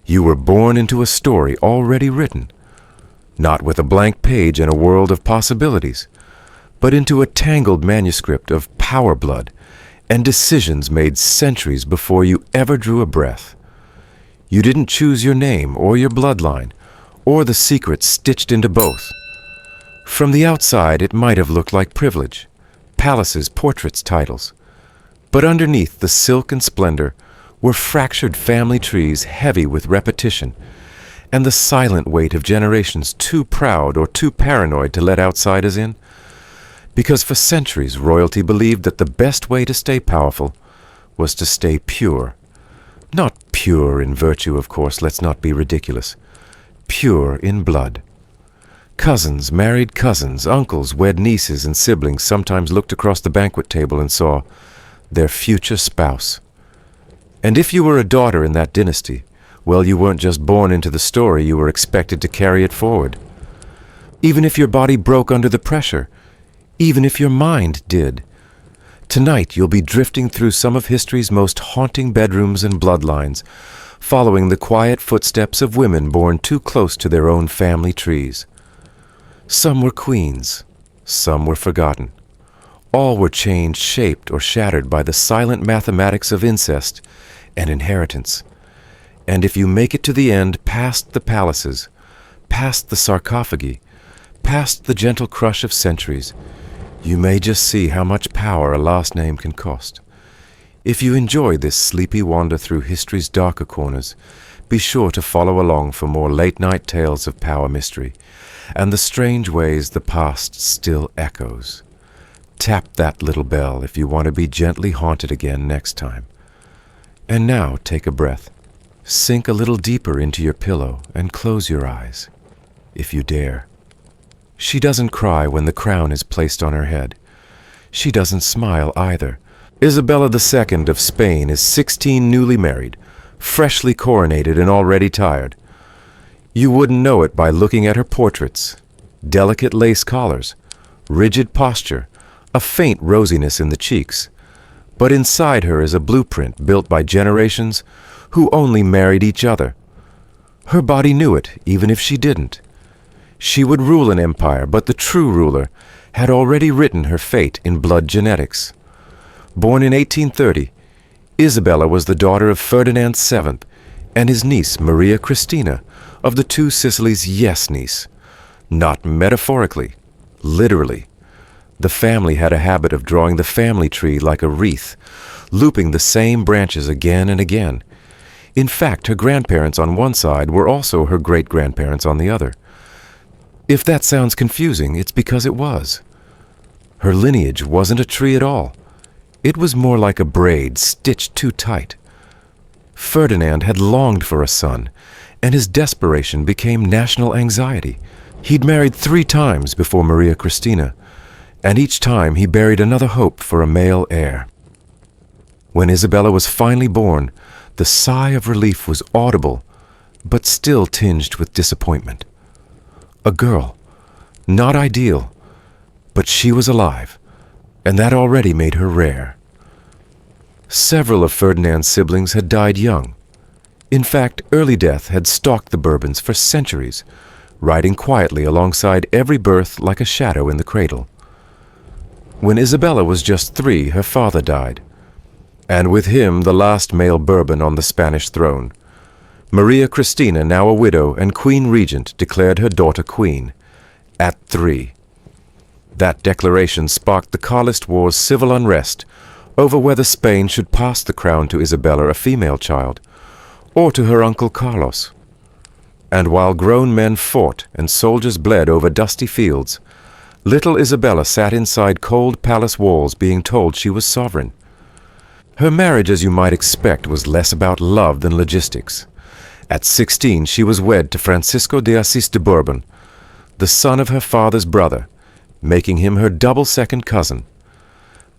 You were born into a story already written, not with a blank page and a world of possibilities, but into a tangled manuscript of power blood and decisions made centuries before you ever drew a breath. You didn't choose your name or your bloodline, or the secrets stitched into both. From the outside, it might have looked like privilege, palaces, portraits, titles. But underneath the silk and splendor were fractured family trees heavy with repetition, and the silent weight of generations too proud or too paranoid to let outsiders in. Because for centuries, royalty believed that the best way to stay powerful was to stay pure. Not pure in virtue, of course, let's not be ridiculous. Pure in blood. Cousins married cousins, uncles wed nieces, and siblings sometimes looked across the banquet table and saw their future spouse. And if you were a daughter in that dynasty, well, you weren't just born into the story, you were expected to carry it forward. Even if your body broke under the pressure, even if your mind did. Tonight you'll be drifting through some of history's most haunting bedrooms and bloodlines, following the quiet footsteps of women born too close to their own family trees. Some were queens, some were forgotten. All were changed, shaped, or shattered by the silent mathematics of incest and inheritance. And if you make it to the end, past the palaces, past the sarcophagi, past the gentle crush of centuries, you may just see how much power a last name can cost. If you enjoy this sleepy wander through history's darker corners, be sure to follow along for more late-night tales of power mystery and the strange ways the past still echoes. Tap that little bell if you want to be gently haunted again next time. And now take a breath. Sink a little deeper into your pillow and close your eyes, if you dare. She doesn't cry when the crown is placed on her head. She doesn't smile either. Isabella II of Spain is 16 newly married, freshly coronated and already tired. You wouldn't know it by looking at her portraits. Delicate lace collars, rigid posture, a faint rosiness in the cheeks. But inside her is a blueprint built by generations who only married each other. Her body knew it, even if she didn't. She would rule an empire, but the true ruler had already written her fate in blood genetics. Born in 1830, Isabella was the daughter of Ferdinand VII and his niece Maria Cristina of the Two Sicilies' yes niece. Not metaphorically, literally. The family had a habit of drawing the family tree like a wreath, looping the same branches again and again. In fact, her grandparents on one side were also her great-grandparents on the other. If that sounds confusing, it's because it was. Her lineage wasn't a tree at all. It was more like a braid stitched too tight. Ferdinand had longed for a son, and his desperation became national anxiety. He'd married 3 times before Maria Cristina, and each time he buried another hope for a male heir. When Isabella was finally born, the sigh of relief was audible, but still tinged with disappointment. A girl, not ideal, but she was alive, and that already made her rare. Several of Ferdinand's siblings had died young. In fact, early death had stalked the Bourbons for centuries, riding quietly alongside every birth like a shadow in the cradle. When Isabella was just 3, her father died, and with him the last male Bourbon on the Spanish throne. Maria Cristina, now a widow and queen regent, declared her daughter queen, at 3. That declaration sparked the Carlist War's civil unrest over whether Spain should pass the crown to Isabella, a female child, or to her uncle Carlos. And while grown men fought and soldiers bled over dusty fields, little Isabella sat inside cold palace walls being told she was sovereign. Her marriage, as you might expect, was less about love than logistics. At 16, she was wed to Francisco de Assis de Bourbon, the son of her father's brother, making him her double second cousin.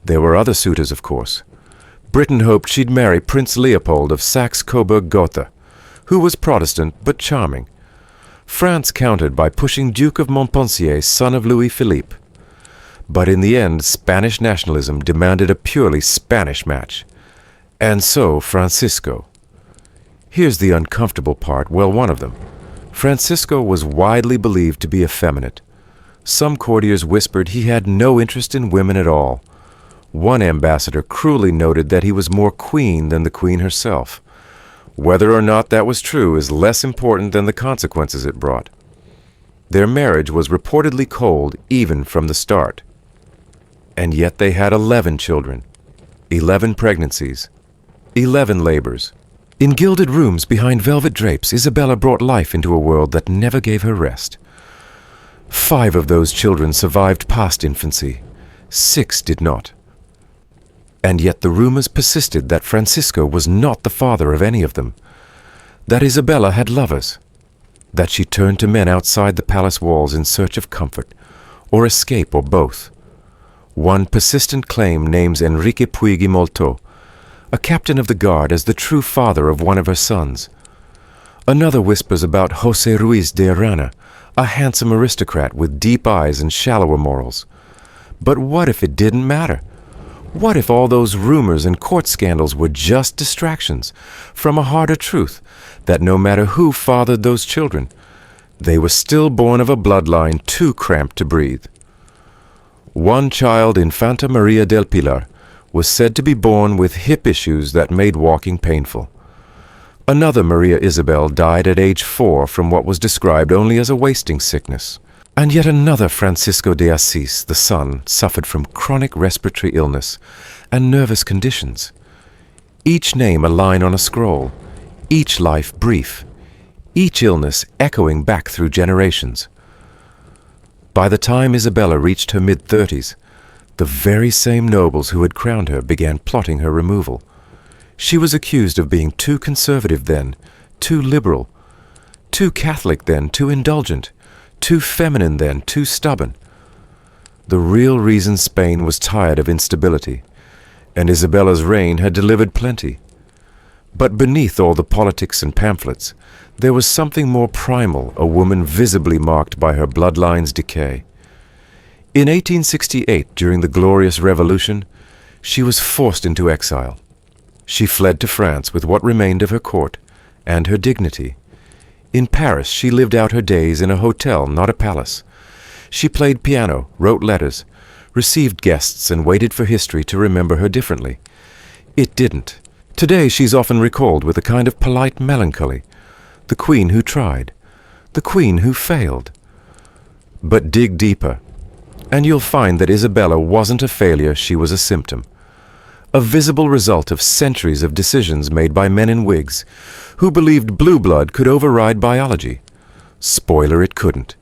There were other suitors, of course. Britain hoped she'd marry Prince Leopold of Saxe-Coburg-Gotha, who was Protestant but charming. France countered by pushing Duke of Montpensier, son of Louis Philippe. But in the end, Spanish nationalism demanded a purely Spanish match. And so Francisco. Here's the uncomfortable part, well, one of them. Francisco was widely believed to be effeminate. Some courtiers whispered he had no interest in women at all. One ambassador cruelly noted that he was more queen than the queen herself. Whether or not that was true is less important than the consequences it brought. Their marriage was reportedly cold even from the start. And yet they had 11 children, 11 pregnancies, 11 labors. In gilded rooms behind velvet drapes, Isabella brought life into a world that never gave her rest. 5 of those children survived past infancy. 6 did not. And yet the rumors persisted that Francisco was not the father of any of them, that Isabella had lovers, that she turned to men outside the palace walls in search of comfort, or escape, or both. One persistent claim names Enrique Puigdemolto, a captain of the guard, as the true father of one of her sons. Another whispers about José Ruiz de Arana, a handsome aristocrat with deep eyes and shallower morals. But what if it didn't matter? What if all those rumors and court scandals were just distractions from a harder truth, that no matter who fathered those children, they were still born of a bloodline too cramped to breathe? One child, Infanta Maria del Pilar, was said to be born with hip issues that made walking painful. Another, Maria Isabel, died at age 4 from what was described only as a wasting sickness. And yet another, Francisco de Assis, the son, suffered from chronic respiratory illness and nervous conditions. Each name a line on a scroll, each life brief, each illness echoing back through generations. By the time Isabella reached her mid-30s, the very same nobles who had crowned her began plotting her removal. She was accused of being too conservative then, too liberal, too Catholic then, too indulgent, too feminine then, too stubborn. The real reason Spain was tired of instability, and Isabella's reign had delivered plenty. But beneath all the politics and pamphlets, there was something more primal, a woman visibly marked by her bloodline's decay. In 1868, during the Glorious Revolution, she was forced into exile. She fled to France with what remained of her court and her dignity. In Paris, she lived out her days in a hotel, not a palace. She played piano, wrote letters, received guests, and waited for history to remember her differently. It didn't. Today, she's often recalled with a kind of polite melancholy. The queen who tried. The queen who failed. But dig deeper, and you'll find that Isabella wasn't a failure, she was a symptom. A visible result of centuries of decisions made by men in wigs who believed blue blood could override biology. Spoiler, it couldn't.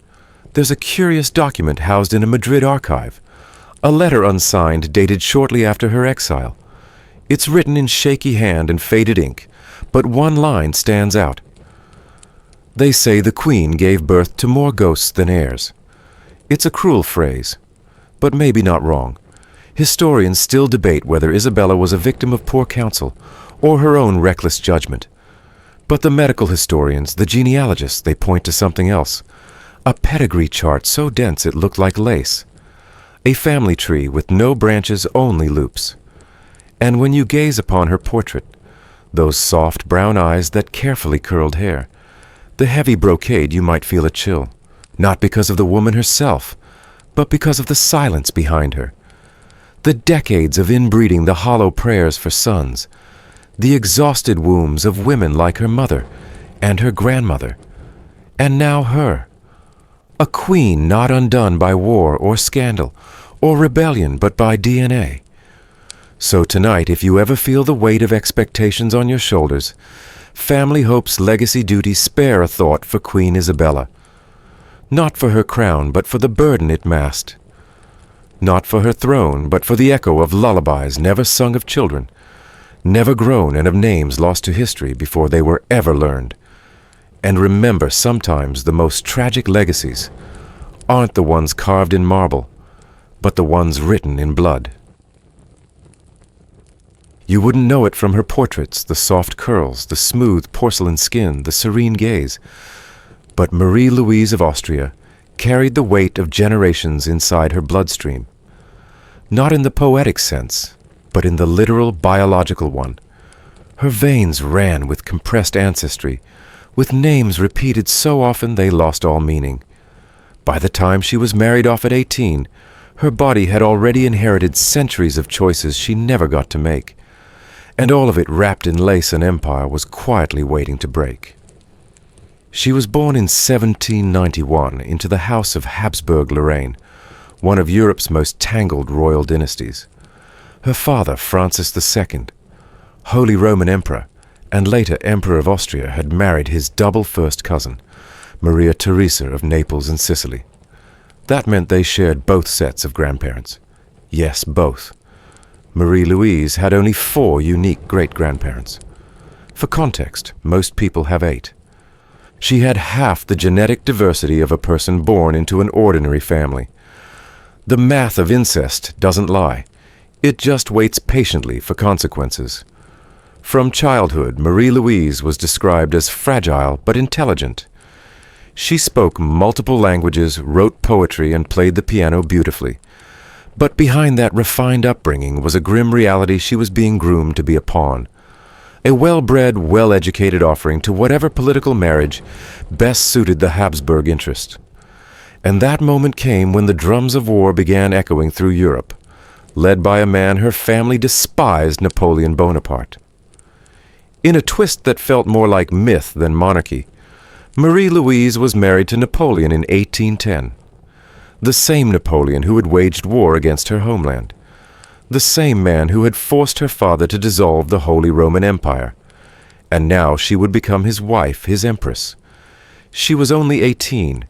There's a curious document housed in a Madrid archive, a letter unsigned dated shortly after her exile. It's written in shaky hand and faded ink, but one line stands out. They say the queen gave birth to more ghosts than heirs. It's a cruel phrase, but maybe not wrong. Historians still debate whether Isabella was a victim of poor counsel or her own reckless judgment. But the medical historians, the genealogists, they point to something else. A pedigree chart so dense it looked like lace. A family tree with no branches, only loops. And when you gaze upon her portrait, those soft brown eyes, that carefully curled hair, the heavy brocade, you might feel a chill. Not because of the woman herself, but because of the silence behind her. The decades of inbreeding, the hollow prayers for sons, the exhausted wombs of women like her mother and her grandmother, and now her. A queen not undone by war or scandal or rebellion, but by DNA. So tonight, if you ever feel the weight of expectations on your shoulders, family hopes, legacy duties, spare a thought for Queen Isabella. Not for her crown, but for the burden it masked. Not for her throne, but for the echo of lullabies never sung of children, never grown, and of names lost to history before they were ever learned. And remember, sometimes the most tragic legacies aren't the ones carved in marble, but the ones written in blood. You wouldn't know it from her portraits, the soft curls, the smooth porcelain skin, the serene gaze. But Marie Louise of Austria carried the weight of generations inside her bloodstream. Not in the poetic sense, but in the literal biological one. Her veins ran with compressed ancestry, with names repeated so often they lost all meaning. By the time she was married off at 18, her body had already inherited centuries of choices she never got to make, and all of it wrapped in lace and empire was quietly waiting to break. She was born in 1791 into the House of Habsburg-Lorraine, one of Europe's most tangled royal dynasties. Her father, Francis II, Holy Roman Emperor, and later Emperor of Austria, had married his double first cousin, Maria Theresa of Naples and Sicily. That meant they shared both sets of grandparents. Yes, both. Marie-Louise had only 4 unique great-grandparents. For context, most people have 8. She had half the genetic diversity of a person born into an ordinary family. The math of incest doesn't lie. It just waits patiently for consequences. From childhood, Marie-Louise was described as fragile but intelligent. She spoke multiple languages, wrote poetry, and played the piano beautifully. But behind that refined upbringing was a grim reality she was being groomed to be a pawn. A well-bred, well-educated offering to whatever political marriage best suited the Habsburg interest. And that moment came when the drums of war began echoing through Europe, led by a man her family despised, Napoleon Bonaparte. In a twist that felt more like myth than monarchy, Marie-Louise was married to Napoleon in 1810. The same Napoleon who had waged war against her homeland. The same man who had forced her father to dissolve the Holy Roman Empire. And now she would become his wife, his empress. She was only 18.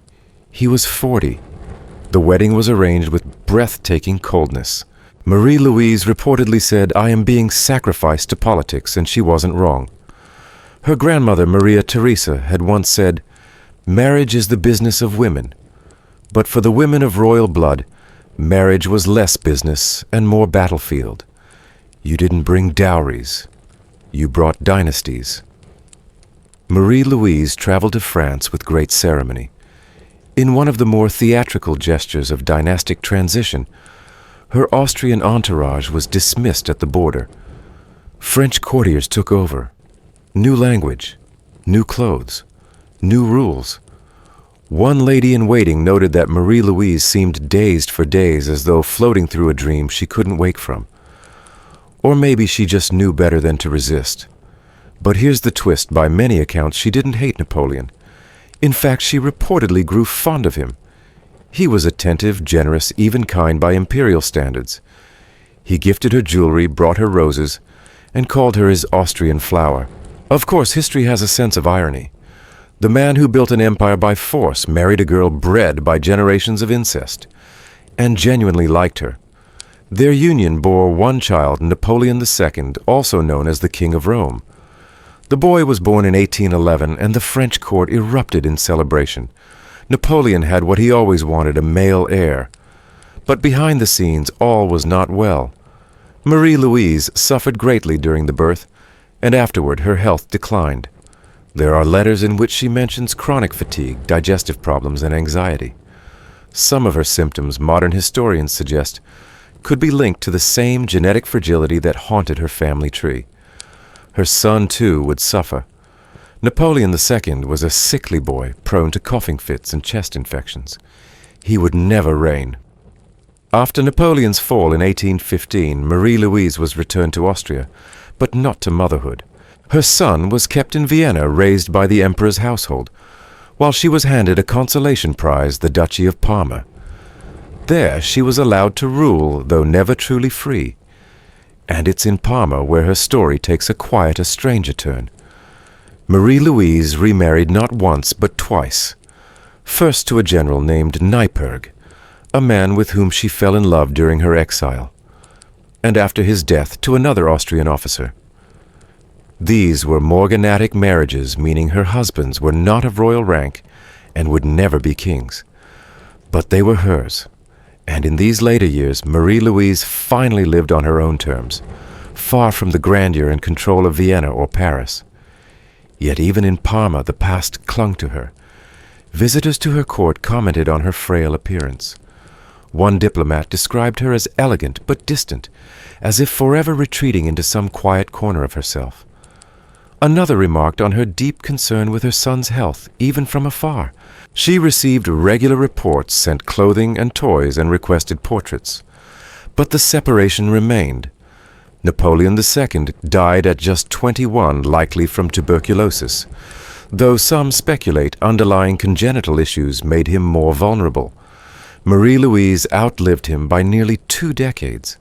He was 40. The wedding was arranged with breathtaking coldness. Marie-Louise reportedly said, "I am being sacrificed to politics," and she wasn't wrong. Her grandmother, Maria Theresa, had once said, "Marriage is the business of women." But for the women of royal blood, marriage was less business and more battlefield. You didn't bring dowries. You brought dynasties. Marie-Louise traveled to France with great ceremony. In one of the more theatrical gestures of dynastic transition, her Austrian entourage was dismissed at the border. French courtiers took over. New language, new clothes, new rules. One lady-in-waiting noted that Marie-Louise seemed dazed for days, as though floating through a dream she couldn't wake from. Or maybe she just knew better than to resist. But here's the twist: by many accounts, she didn't hate Napoleon. In fact, she reportedly grew fond of him. He was attentive, generous, even kind by imperial standards. He gifted her jewelry, brought her roses, and called her his Austrian flower. Of course, history has a sense of irony. The man who built an empire by force married a girl bred by generations of incest, and genuinely liked her. Their union bore one child, Napoleon II, also known as the King of Rome. The boy was born in 1811, and the French court erupted in celebration. Napoleon had what he always wanted, a male heir. But behind the scenes, all was not well. Marie-Louise suffered greatly during the birth, and afterward her health declined. There are letters in which she mentions chronic fatigue, digestive problems, and anxiety. Some of her symptoms, modern historians suggest, could be linked to the same genetic fragility that haunted her family tree. Her son, too, would suffer. Napoleon II was a sickly boy, prone to coughing fits and chest infections. He would never reign. After Napoleon's fall in 1815, Marie-Louise was returned to Austria, but not to motherhood. Her son was kept in Vienna, raised by the emperor's household, while she was handed a consolation prize, the Duchy of Parma. There she was allowed to rule, though never truly free. And it's in Parma where her story takes a quieter, stranger turn. Marie-Louise remarried not once but twice. First to a general named Nyperg, a man with whom she fell in love during her exile, and after his death to another Austrian officer. These were morganatic marriages, meaning her husbands were not of royal rank and would never be kings. But they were hers, and in these later years, Marie-Louise finally lived on her own terms, far from the grandeur and control of Vienna or Paris. Yet even in Parma, the past clung to her. Visitors to her court commented on her frail appearance. One diplomat described her as elegant but distant, as if forever retreating into some quiet corner of herself. Another remarked on her deep concern with her son's health, even from afar. She received regular reports, sent clothing and toys, and requested portraits. But the separation remained. Napoleon II died at just 21, likely from tuberculosis, though some speculate underlying congenital issues made him more vulnerable. Marie-Louise outlived him by nearly 2 decades.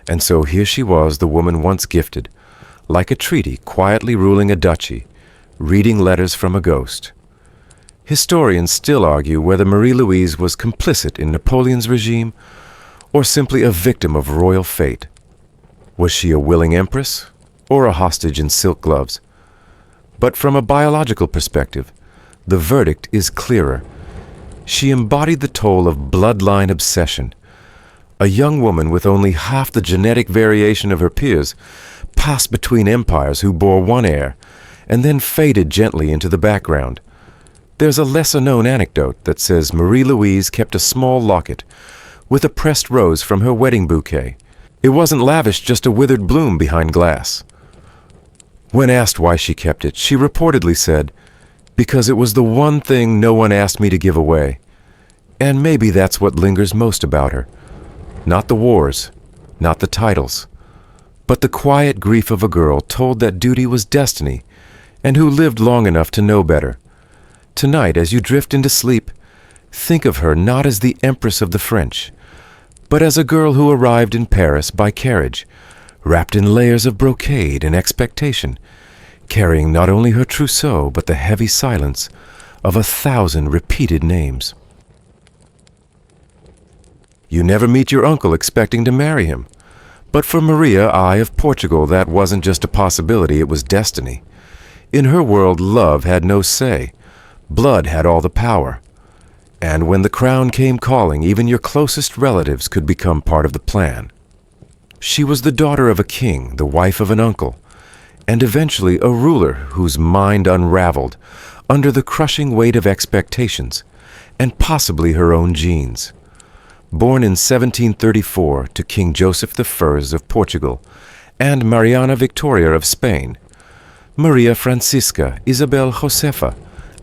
And so here she was, the woman once gifted, like a treaty, quietly ruling a duchy, reading letters from a ghost. Historians still argue whether Marie-Louise was complicit in Napoleon's regime or simply a victim of royal fate. Was she a willing empress or a hostage in silk gloves? But from a biological perspective, the verdict is clearer. She embodied the toll of bloodline obsession. A young woman with only half the genetic variation of her peers passed between empires who bore one heir and then faded gently into the background. There's a lesser-known anecdote that says Marie-Louise kept a small locket with a pressed rose from her wedding bouquet. It wasn't lavish, just a withered bloom behind glass. When asked why she kept it, she reportedly said, "Because it was the one thing no one asked me to give away." And maybe that's what lingers most about her. Not the wars, not the titles, but the quiet grief of a girl told that duty was destiny and who lived long enough to know better. Tonight, as you drift into sleep, think of her not as the Empress of the French, but as a girl who arrived in Paris by carriage, wrapped in layers of brocade and expectation, carrying not only her trousseau but the heavy silence of 1,000 repeated names. You never meet your uncle expecting to marry him. But for Maria I of Portugal, that wasn't just a possibility, it was destiny. In her world, love had no say. Blood had all the power. And when the crown came calling, even your closest relatives could become part of the plan. She was the daughter of a king, the wife of an uncle, and eventually a ruler whose mind unraveled under the crushing weight of expectations, and possibly her own genes. Born in 1734 to King Joseph I of Portugal and Mariana Victoria of Spain, Maria Francisca, Isabel Josefa,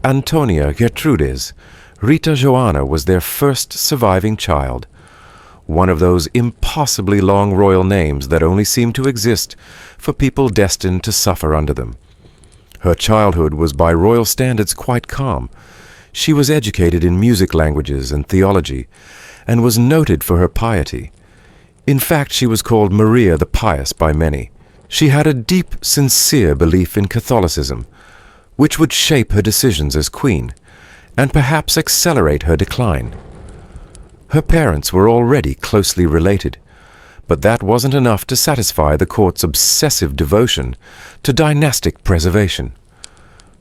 Antonia Gertrudes, Rita Joanna was their first surviving child, one of those impossibly long royal names that only seem to exist for people destined to suffer under them. Her childhood was by royal standards quite calm. She was educated in music languages and theology, and was noted for her piety. In fact, she was called Maria the Pious by many. She had a deep, sincere belief in Catholicism, which would shape her decisions as queen, and perhaps accelerate her decline. Her parents were already closely related, but that wasn't enough to satisfy the court's obsessive devotion to dynastic preservation.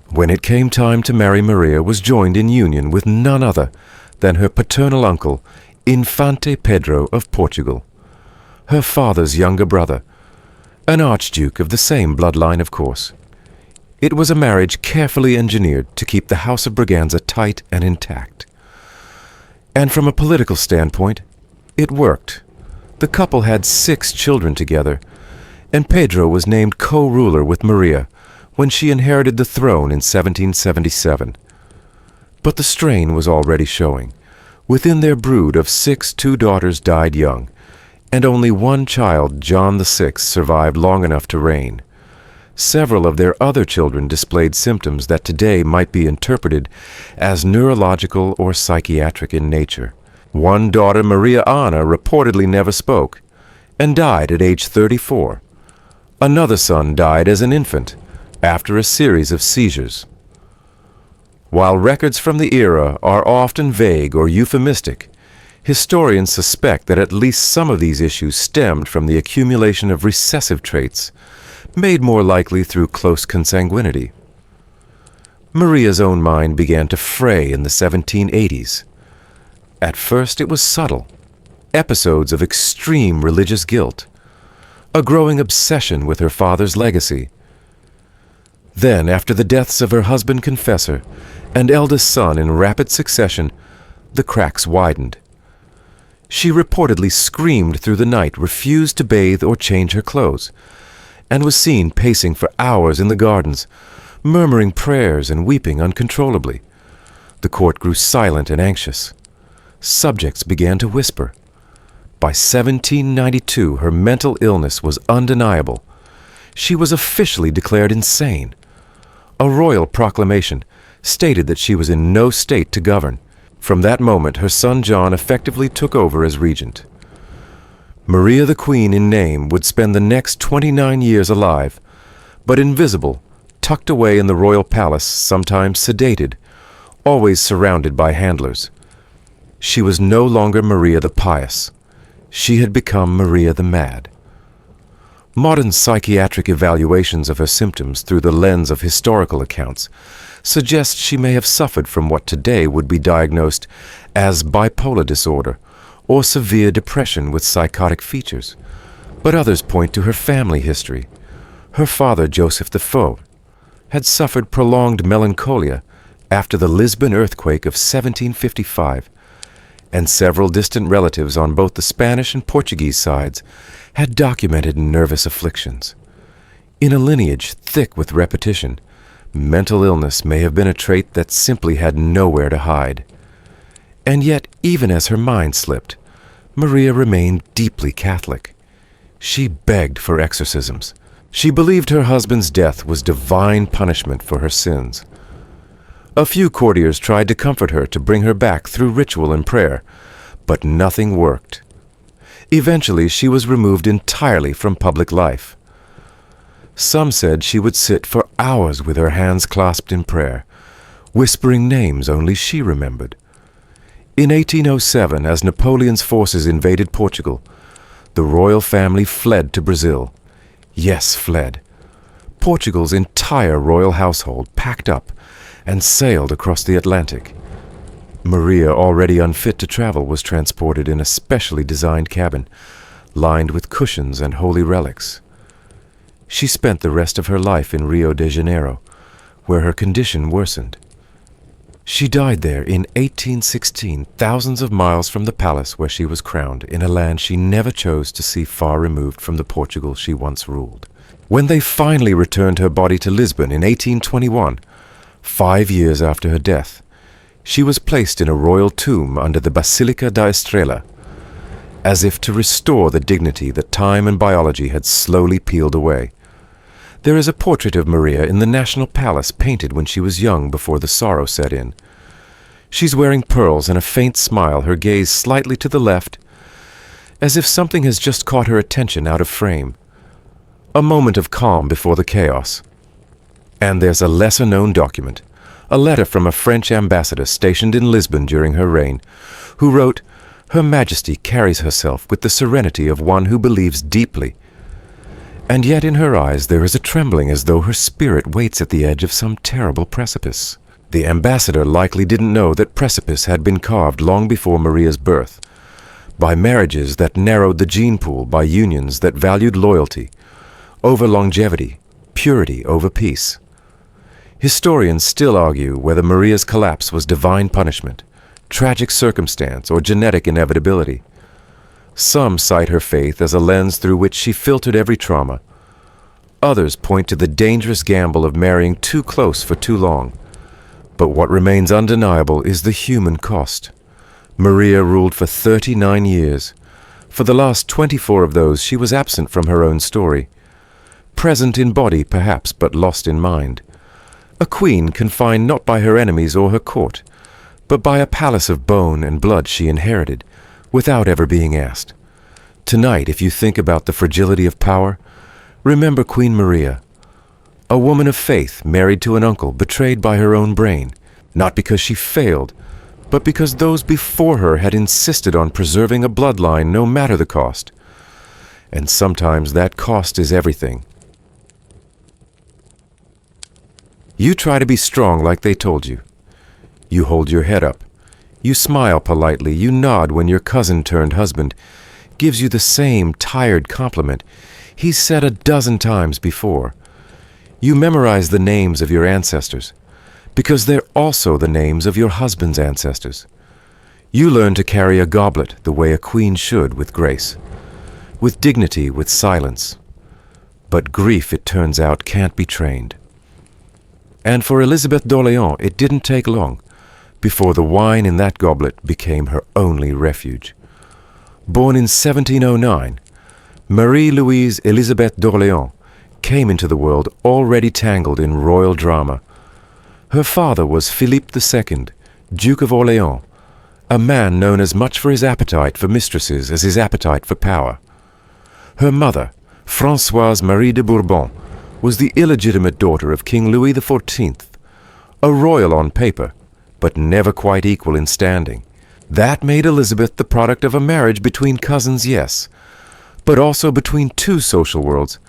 When it came time to marry, Maria was joined in union with none other than her paternal uncle, Infante Pedro of Portugal, her father's younger brother, an archduke of the same bloodline, of course. It was a marriage carefully engineered to keep the House of Braganza tight and intact. And from a political standpoint, it worked. The couple had 6 children together, and Pedro was named co-ruler with Maria when she inherited the throne in 1777. But the strain was already showing. Within their brood of 6, 2 daughters died young, and only one child, John VI, survived long enough to reign. Several of their other children displayed symptoms that today might be interpreted as neurological or psychiatric in nature. One daughter, Maria Anna, reportedly never spoke and died at age 34. Another son died as an infant after a series of seizures. While records from the era are often vague or euphemistic, historians suspect that at least some of these issues stemmed from the accumulation of recessive traits, made more likely through close consanguinity. Maria's own mind began to fray in the 1780s. At first it was subtle, episodes of extreme religious guilt, a growing obsession with her father's legacy. Then, after the deaths of her husband-confessor and eldest son in rapid succession, the cracks widened. She reportedly screamed through the night, refused to bathe or change her clothes, and was seen pacing for hours in the gardens, murmuring prayers and weeping uncontrollably. The court grew silent and anxious. Subjects began to whisper. By 1792, her mental illness was undeniable. She was officially declared insane. A royal proclamation stated that she was in no state to govern. From that moment, her son John effectively took over as regent. Maria the Queen in name would spend the next 29 years alive, but invisible, tucked away in the royal palace, sometimes sedated, always surrounded by handlers. She was no longer Maria the Pious. She had become Maria the Mad. Modern psychiatric evaluations of her symptoms through the lens of historical accounts suggest she may have suffered from what today would be diagnosed as bipolar disorder or severe depression with psychotic features. But others point to her family history. Her father, Joseph IV, had suffered prolonged melancholia after the Lisbon earthquake of 1755, and several distant relatives on both the Spanish and Portuguese sides had documented nervous afflictions. In a lineage thick with repetition, mental illness may have been a trait that simply had nowhere to hide. And yet, even as her mind slipped, Maria remained deeply Catholic. She begged for exorcisms. She believed her husband's death was divine punishment for her sins. A few courtiers tried to comfort her to bring her back through ritual and prayer, but nothing worked. Eventually, she was removed entirely from public life. Some said she would sit for hours with her hands clasped in prayer, whispering names only she remembered. In 1807, as Napoleon's forces invaded Portugal, the royal family fled to Brazil. Yes, fled. Portugal's entire royal household packed up and sailed across the Atlantic. Maria, already unfit to travel, was transported in a specially designed cabin, lined with cushions and holy relics. She spent the rest of her life in Rio de Janeiro, where her condition worsened. She died there in 1816, thousands of miles from the palace where she was crowned, in a land she never chose to see far removed from the Portugal she once ruled. When they finally returned her body to Lisbon in 1821, 5 years after her death, she was placed in a royal tomb under the Basilica da Estrela, as if to restore the dignity that time and biology had slowly peeled away. There is a portrait of Maria in the National Palace painted when she was young before the sorrow set in. She's wearing pearls and a faint smile, her gaze slightly to the left, as if something has just caught her attention out of frame. A moment of calm before the chaos. And there's a lesser-known document, a letter from a French ambassador stationed in Lisbon during her reign, who wrote, "Her Majesty carries herself with the serenity of one who believes deeply. And yet in her eyes there is a trembling as though her spirit waits at the edge of some terrible precipice." The ambassador likely didn't know that precipice had been carved long before Maria's birth, by marriages that narrowed the gene pool, by unions that valued loyalty over longevity, purity over peace. Historians still argue whether Maria's collapse was divine punishment, tragic circumstance, or genetic inevitability. Some cite her faith as a lens through which she filtered every trauma. Others point to the dangerous gamble of marrying too close for too long. But what remains undeniable is the human cost. Maria ruled for 39 years. For the last 24 of those, she was absent from her own story. Present in body, perhaps, but lost in mind. A queen confined not by her enemies or her court, but by a palace of bone and blood she inherited, without ever being asked. Tonight, if you think about the fragility of power, remember Queen Maria, a woman of faith married to an uncle betrayed by her own brain, not because she failed, but because those before her had insisted on preserving a bloodline no matter the cost. And sometimes that cost is everything. You try to be strong like they told you. You hold your head up. You smile politely. You nod when your cousin-turned-husband gives you the same tired compliment he's said a dozen times before. You memorize the names of your ancestors, because they're also the names of your husband's ancestors. You learn to carry a goblet the way a queen should, with grace, with dignity, with silence. But grief, it turns out, can't be trained. And for Elizabeth d'Orléans, it didn't take long before the wine in that goblet became her only refuge. Born in 1709, Marie-Louise Elizabeth d'Orléans came into the world already tangled in royal drama. Her father was Philippe II, Duke of Orléans, a man known as much for his appetite for mistresses as his appetite for power. Her mother, Françoise Marie de Bourbon, was the illegitimate daughter of King Louis XIV, a royal on paper, but never quite equal in standing. That made Elizabeth the product of a marriage between cousins, yes, but also between two social worlds,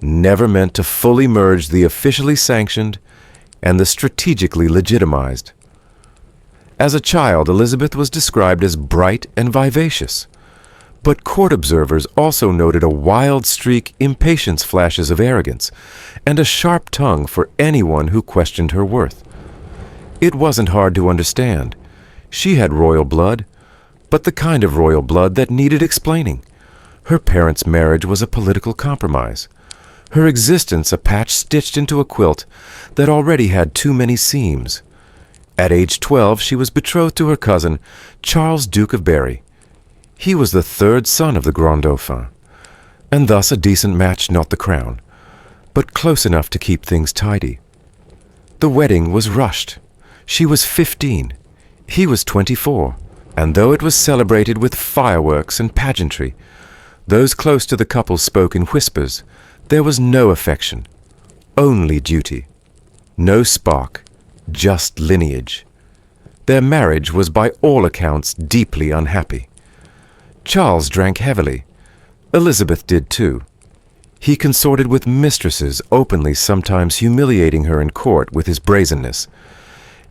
never meant to fully merge the officially sanctioned and the strategically legitimized. As a child, Elizabeth was described as bright and vivacious, but court observers also noted a wild streak, impatience flashes of arrogance, and a sharp tongue for anyone who questioned her worth. It wasn't hard to understand. She had royal blood, but the kind of royal blood that needed explaining. Her parents' marriage was a political compromise. Her existence a patch stitched into a quilt that already had too many seams. At age 12, she was betrothed to her cousin, Charles, Duke of Berry. He was the third son of the Grand Dauphin, and thus a decent match, not the crown, but close enough to keep things tidy. The wedding was rushed. She was 15. He was 24, and though it was celebrated with fireworks and pageantry, those close to the couple spoke in whispers. There was no affection, only duty. No spark, just lineage. Their marriage was by all accounts deeply unhappy. Charles drank heavily. Elizabeth did too. He consorted with mistresses, openly sometimes humiliating her in court with his brazenness,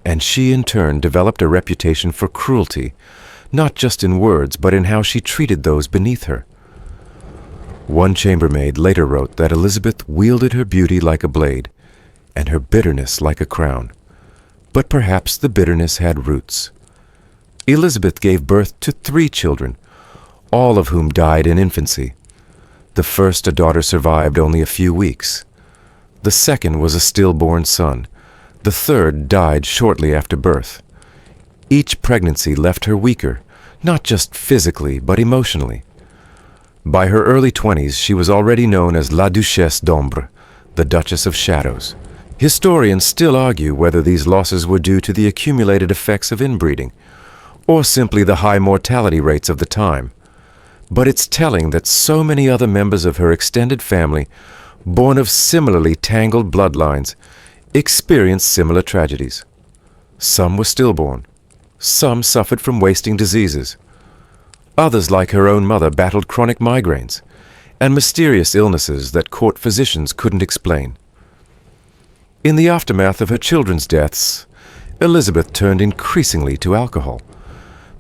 and she in turn developed a reputation for cruelty, not just in words but in how she treated those beneath her. One chambermaid later wrote that Elizabeth wielded her beauty like a blade, and her bitterness like a crown. But perhaps the bitterness had roots. Elizabeth gave birth to 3 children, all of whom died in infancy. The first, a daughter, survived only a few weeks. The second was a stillborn son. The third died shortly after birth. Each pregnancy left her weaker, not just physically but emotionally. By her early 20s, she was already known as La Duchesse d'Ombre, the Duchess of Shadows. Historians still argue whether these losses were due to the accumulated effects of inbreeding, or simply the high mortality rates of the time. But it's telling that so many other members of her extended family, born of similarly tangled bloodlines, experienced similar tragedies. Some were stillborn. Some suffered from wasting diseases. Others, like her own mother, battled chronic migraines and mysterious illnesses that court physicians couldn't explain. In the aftermath of her children's deaths, Elizabeth turned increasingly to alcohol.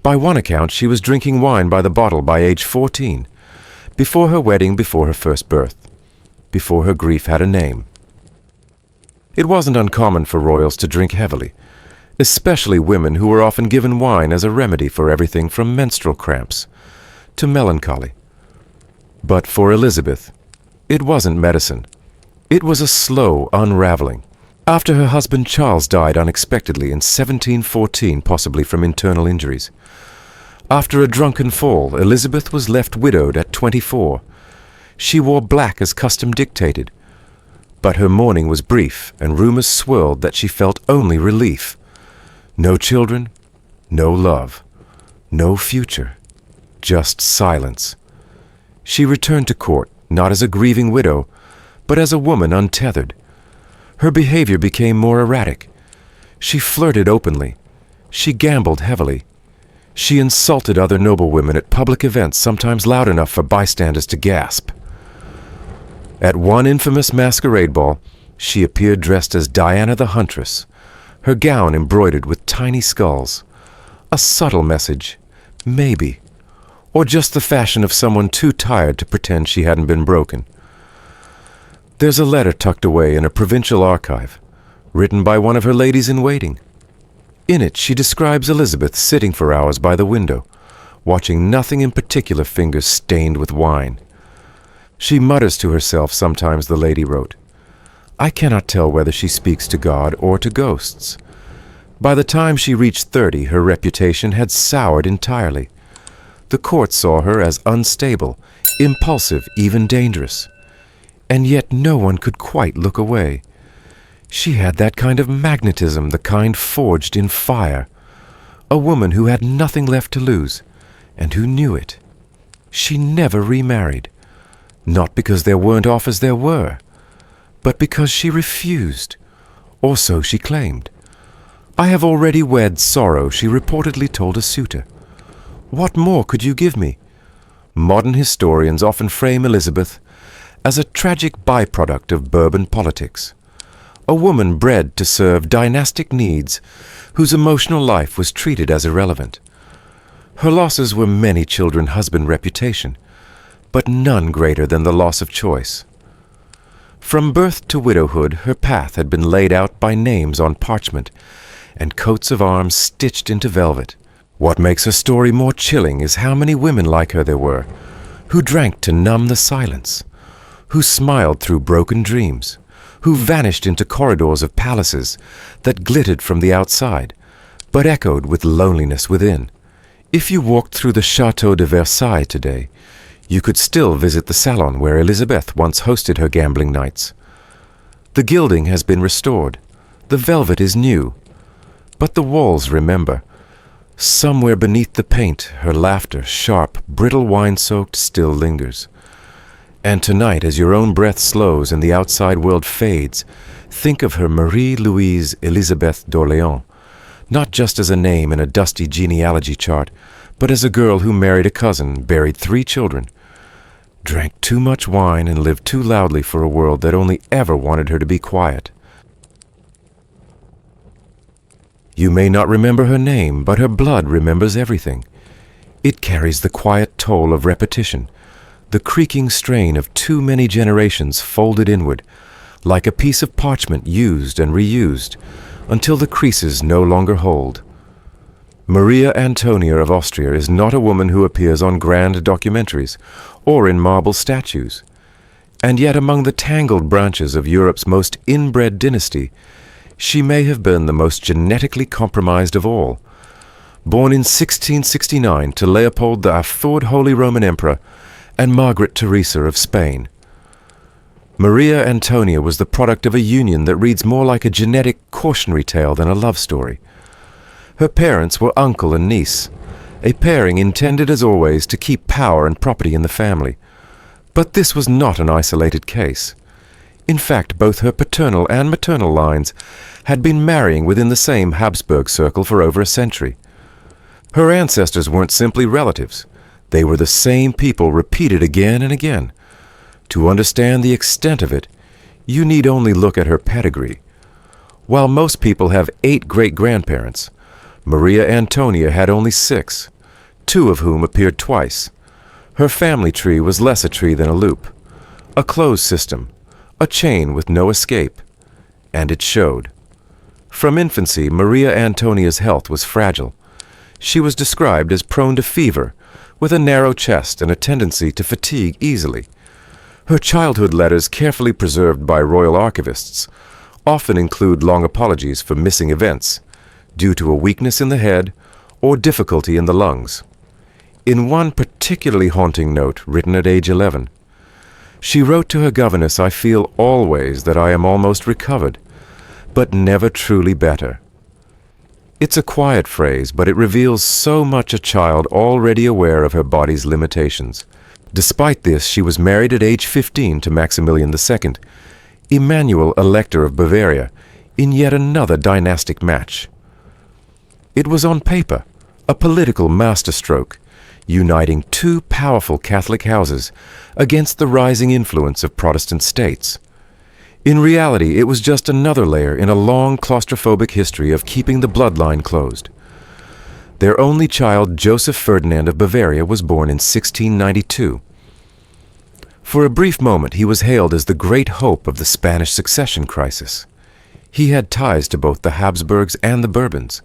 By one account, she was drinking wine by the bottle by age 14, before her wedding, before her first birth, before her grief had a name. It wasn't uncommon for royals to drink heavily, especially women who were often given wine as a remedy for everything from menstrual cramps to melancholy. But for Elizabeth, it wasn't medicine. It was a slow unraveling. After her husband Charles died unexpectedly in 1714, possibly from internal injuries. After a drunken fall, Elizabeth was left widowed at 24. She wore black as custom dictated. But her mourning was brief, and rumors swirled that she felt only relief. No children, no love, no future, just silence. She returned to court, not as a grieving widow, but as a woman untethered. Her behavior became more erratic. She flirted openly. She gambled heavily. She insulted other noblewomen at public events, sometimes loud enough for bystanders to gasp. At one infamous masquerade ball, she appeared dressed as Diana the Huntress, her gown embroidered with tiny skulls. A subtle message, maybe, or just the fashion of someone too tired to pretend she hadn't been broken. There's a letter tucked away in a provincial archive, written by one of her ladies-in-waiting. In it, she describes Elizabeth sitting for hours by the window, watching nothing in particular fingers stained with wine. She mutters to herself sometimes, the lady wrote. I cannot tell whether she speaks to God or to ghosts. By the time she reached 30, her reputation had soured entirely. The court saw her as unstable, impulsive, even dangerous. And yet no one could quite look away. She had that kind of magnetism, the kind forged in fire. A woman who had nothing left to lose, and who knew it. She never remarried. Not because there weren't offers, there were, but because she refused, or so she claimed. I have already wed sorrow, she reportedly told a suitor. What more could you give me? Modern historians often frame Elizabeth as a tragic byproduct of Bourbon politics. A woman bred to serve dynastic needs, whose emotional life was treated as irrelevant. Her losses were many children, husband, reputation, but none greater than the loss of choice. From birth to widowhood, her path had been laid out by names on parchment and coats of arms stitched into velvet. What makes her story more chilling is how many women like her there were, who drank to numb the silence, who smiled through broken dreams, who vanished into corridors of palaces that glittered from the outside, but echoed with loneliness within. If you walked through the Chateau de Versailles today, you could still visit the salon where Elizabeth once hosted her gambling nights. The gilding has been restored. The velvet is new. But the walls remember. Somewhere beneath the paint, her laughter, sharp, brittle wine-soaked, still lingers. And tonight, as your own breath slows and the outside world fades, think of her Marie-Louise Elizabeth d'Orléans, not just as a name in a dusty genealogy chart, but as a girl who married a cousin, buried 3 children, drank too much wine and lived too loudly for a world that only ever wanted her to be quiet. You may not remember her name, but her blood remembers everything. It carries the quiet toll of repetition, the creaking strain of too many generations folded inward, like a piece of parchment used and reused, until the creases no longer hold. Maria Antonia of Austria is not a woman who appears on grand documentaries or in marble statues. And yet among the tangled branches of Europe's most inbred dynasty, she may have been the most genetically compromised of all. Born in 1669 to Leopold the Third Holy Roman Emperor and Margaret Teresa of Spain, Maria Antonia was the product of a union that reads more like a genetic cautionary tale than a love story. Her parents were uncle and niece, a pairing intended as always to keep power and property in the family. But this was not an isolated case. In fact, both her paternal and maternal lines had been marrying within the same Habsburg circle for over a century. Her ancestors weren't simply relatives. They were the same people repeated again and again. To understand the extent of it, you need only look at her pedigree. While most people have 8 great-grandparents, Maria Antonia had only 6, 2 of whom appeared twice. Her family tree was less a tree than a loop, a closed system, a chain with no escape, and it showed. From infancy, Maria Antonia's health was fragile. She was described as prone to fever, with a narrow chest and a tendency to fatigue easily. Her childhood letters, carefully preserved by royal archivists, often include long apologies for missing events, due to a weakness in the head or difficulty in the lungs. In one particularly haunting note, written at age 11, she wrote to her governess, "I feel always that I am almost recovered, but never truly better." It's a quiet phrase, but it reveals so much a child already aware of her body's limitations. Despite this, she was married at age 15 to Maximilian II, Emmanuel, Elector of Bavaria, in yet another dynastic match. It was on paper, a political masterstroke, uniting 2 powerful Catholic houses against the rising influence of Protestant states. In reality, it was just another layer in a long claustrophobic history of keeping the bloodline closed. Their only child, Joseph Ferdinand of Bavaria, was born in 1692. For a brief moment, he was hailed as the great hope of the Spanish succession crisis. He had ties to both the Habsburgs and the Bourbons.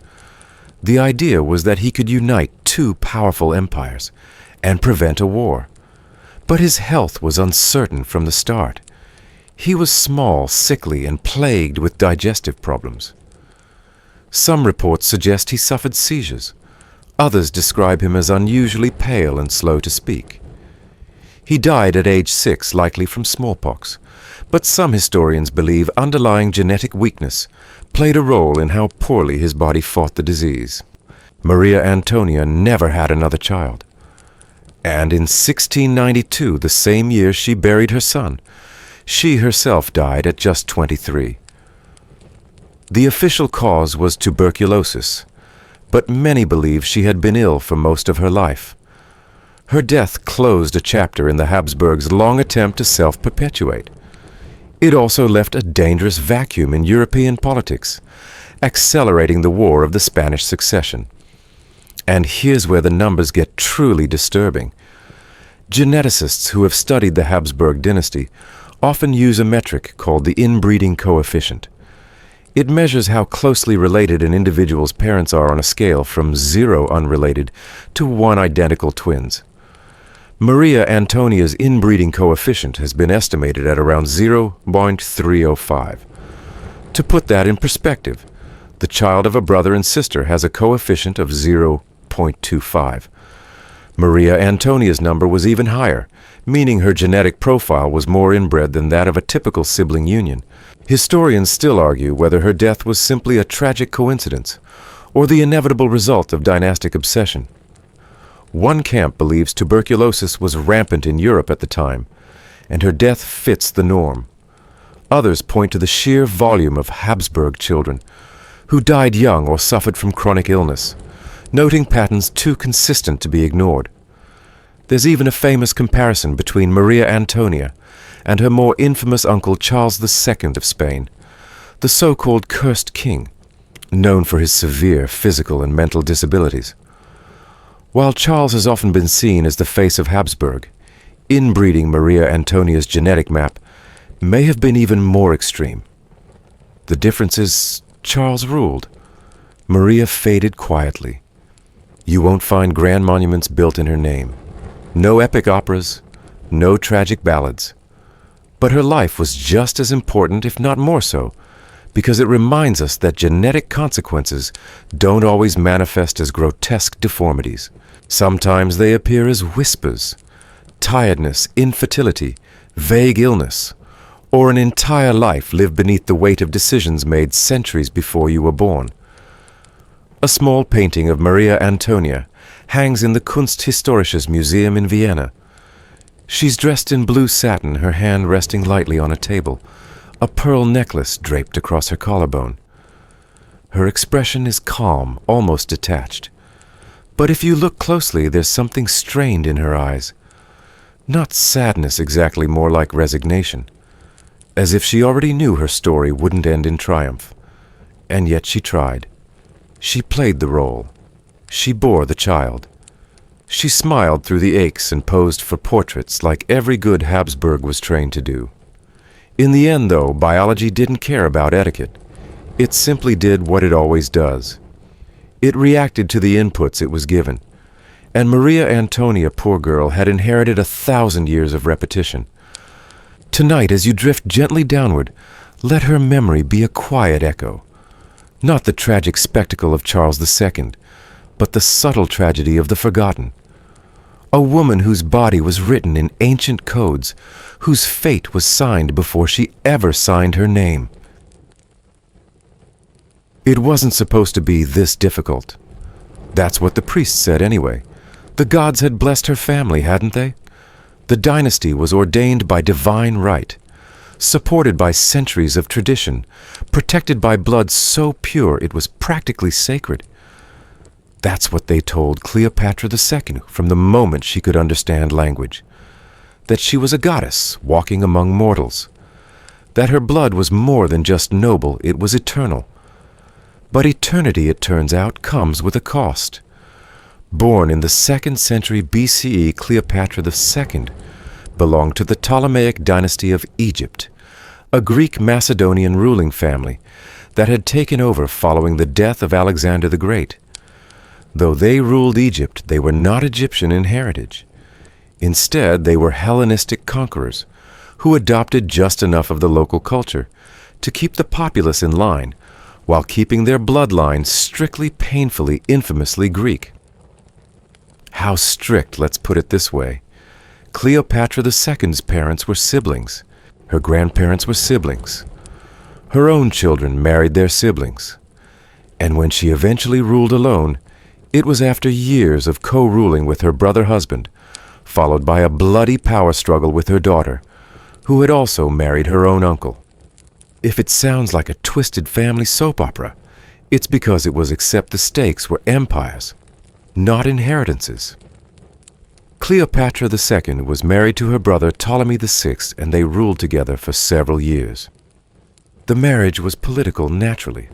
The idea was that he could unite 2 powerful empires and prevent a war. But his health was uncertain from the start. He was small, sickly, and plagued with digestive problems. Some reports suggest he suffered seizures. Others describe him as unusually pale and slow to speak. He died at age 6, likely from smallpox, but some historians believe underlying genetic weakness played a role in how poorly his body fought the disease. Maria Antonia never had another child. And in 1692, the same year she buried her son, she herself died at just 23. The official cause was tuberculosis, but many believe she had been ill for most of her life. Her death closed a chapter in the Habsburgs' long attempt to self-perpetuate. It also left a dangerous vacuum in European politics, accelerating the War of the Spanish Succession. And here's where the numbers get truly disturbing. Geneticists who have studied the Habsburg dynasty often use a metric called the inbreeding coefficient. It measures how closely related an individual's parents are on a scale from 0 unrelated to 1 identical twins. Maria Antonia's inbreeding coefficient has been estimated at around 0.305. To put that in perspective, the child of a brother and sister has a coefficient of 0.25. Maria Antonia's number was even higher, meaning her genetic profile was more inbred than that of a typical sibling union. Historians still argue whether her death was simply a tragic coincidence or the inevitable result of dynastic obsession. One camp believes tuberculosis was rampant in Europe at the time, and her death fits the norm. Others point to the sheer volume of Habsburg children who died young or suffered from chronic illness, noting patterns too consistent to be ignored. There's even a famous comparison between Maria Antonia and her more infamous uncle Charles II of Spain, the so-called cursed king, known for his severe physical and mental disabilities. While Charles has often been seen as the face of Habsburg, inbreeding Maria Antonia's genetic map may have been even more extreme. The difference is Charles ruled. Maria faded quietly. You won't find grand monuments built in her name. No epic operas, no tragic ballads. But her life was just as important, if not more so, because it reminds us that genetic consequences don't always manifest as grotesque deformities. Sometimes they appear as whispers, tiredness, infertility, vague illness, or an entire life lived beneath the weight of decisions made centuries before you were born. A small painting of Maria Antonia hangs in the Kunsthistorisches Museum in Vienna. She's dressed in blue satin, her hand resting lightly on a table, a pearl necklace draped across her collarbone. Her expression is calm, almost detached. But if you look closely, there's something strained in her eyes. Not sadness exactly, more like resignation. As if she already knew her story wouldn't end in triumph. And yet she tried. She played the role. She bore the child. She smiled through the aches and posed for portraits like every good Habsburg was trained to do. In the end, though, biology didn't care about etiquette. It simply did what it always does. It reacted to the inputs it was given. And Maria Antonia, poor girl, had inherited 1,000 years of repetition. Tonight, as you drift gently downward, let her memory be a quiet echo. Not the tragic spectacle of Charles II, but the subtle tragedy of the forgotten. A woman whose body was written in ancient codes, whose fate was signed before she ever signed her name. It wasn't supposed to be this difficult. That's what the priest said anyway. The gods had blessed her family, hadn't they? The dynasty was ordained by divine right, supported by centuries of tradition, protected by blood so pure it was practically sacred. That's what they told Cleopatra II from the moment she could understand language. That she was a goddess walking among mortals. That her blood was more than just noble, it was eternal. But eternity, it turns out, comes with a cost. Born in the 2nd century BCE, Cleopatra II belonged to the Ptolemaic dynasty of Egypt, a Greek Macedonian ruling family that had taken over following the death of Alexander the Great. Though they ruled Egypt, they were not Egyptian in heritage. Instead, they were Hellenistic conquerors who adopted just enough of the local culture to keep the populace in line while keeping their bloodline strictly, painfully, infamously Greek. How strict, let's put it this way. Cleopatra II's parents were siblings. Her grandparents were siblings. Her own children married their siblings. And when she eventually ruled alone, it was after years of co-ruling with her brother husband, followed by a bloody power struggle with her daughter, who had also married her own uncle. If it sounds like a twisted family soap opera, it's because it was except the stakes were empires, not inheritances. Cleopatra II was married to her brother Ptolemy VI, and they ruled together for several years. The marriage was political naturally.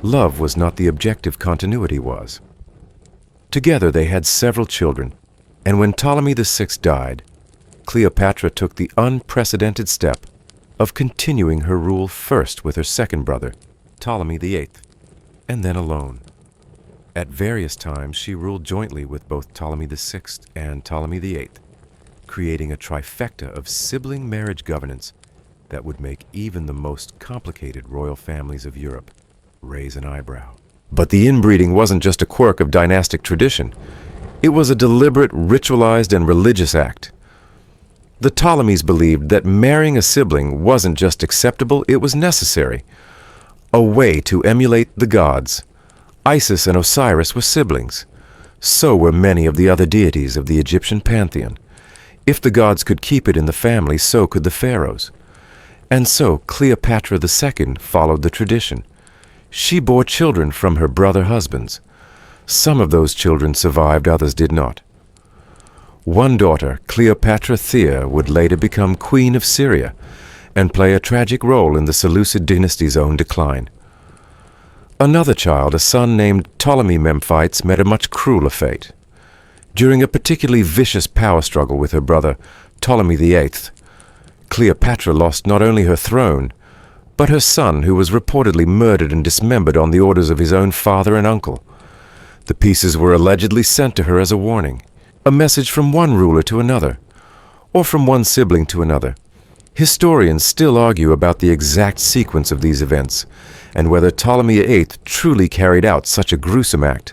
Love was not the objective continuity was. Together they had several children, and when Ptolemy VI died, Cleopatra took the unprecedented step of continuing her rule first with her second brother, Ptolemy VIII, and then alone. At various times she ruled jointly with both Ptolemy VI and Ptolemy VIII, creating a trifecta of sibling marriage governance that would make even the most complicated royal families of Europe raise an eyebrow. But the inbreeding wasn't just a quirk of dynastic tradition. It was a deliberate, ritualized, and religious act. The Ptolemies believed that marrying a sibling wasn't just acceptable, it was necessary. A way to emulate the gods. Isis and Osiris were siblings. So were many of the other deities of the Egyptian pantheon. If the gods could keep it in the family, so could the pharaohs. And so Cleopatra II followed the tradition. She bore children from her brother husbands. Some of those children survived, others did not. One daughter, Cleopatra Thea, would later become Queen of Syria and play a tragic role in the Seleucid dynasty's own decline. Another child, a son named Ptolemy Memphites, met a much crueler fate. During a particularly vicious power struggle with her brother, Ptolemy VIII, Cleopatra lost not only her throne, but her son, who was reportedly murdered and dismembered on the orders of his own father and uncle. The pieces were allegedly sent to her as a warning, a message from one ruler to another, or from one sibling to another. Historians still argue about the exact sequence of these events, and whether Ptolemy VIII truly carried out such a gruesome act,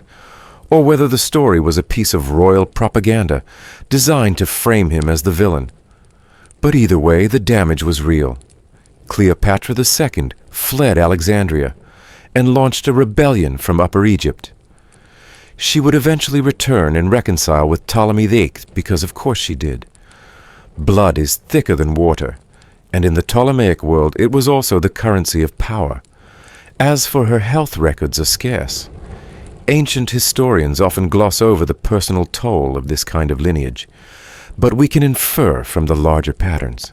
or whether the story was a piece of royal propaganda designed to frame him as the villain. But either way, the damage was real. Cleopatra II fled Alexandria and launched a rebellion from Upper Egypt. She would eventually return and reconcile with Ptolemy VIII because of course she did. Blood is thicker than water, and in the Ptolemaic world it was also the currency of power. As for her health records are scarce. Ancient historians often gloss over the personal toll of this kind of lineage, but we can infer from the larger patterns.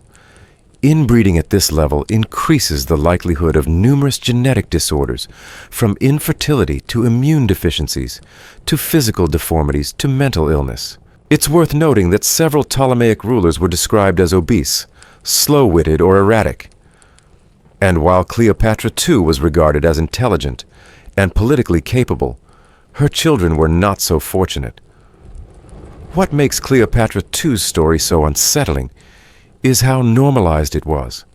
Inbreeding at this level increases the likelihood of numerous genetic disorders, from infertility to immune deficiencies, to physical deformities, to mental illness. It's worth noting that several Ptolemaic rulers were described as obese, slow-witted, or erratic. And while Cleopatra too was regarded as intelligent and politically capable, her children were not so fortunate. What makes Cleopatra II's story so unsettling is how normalized it was.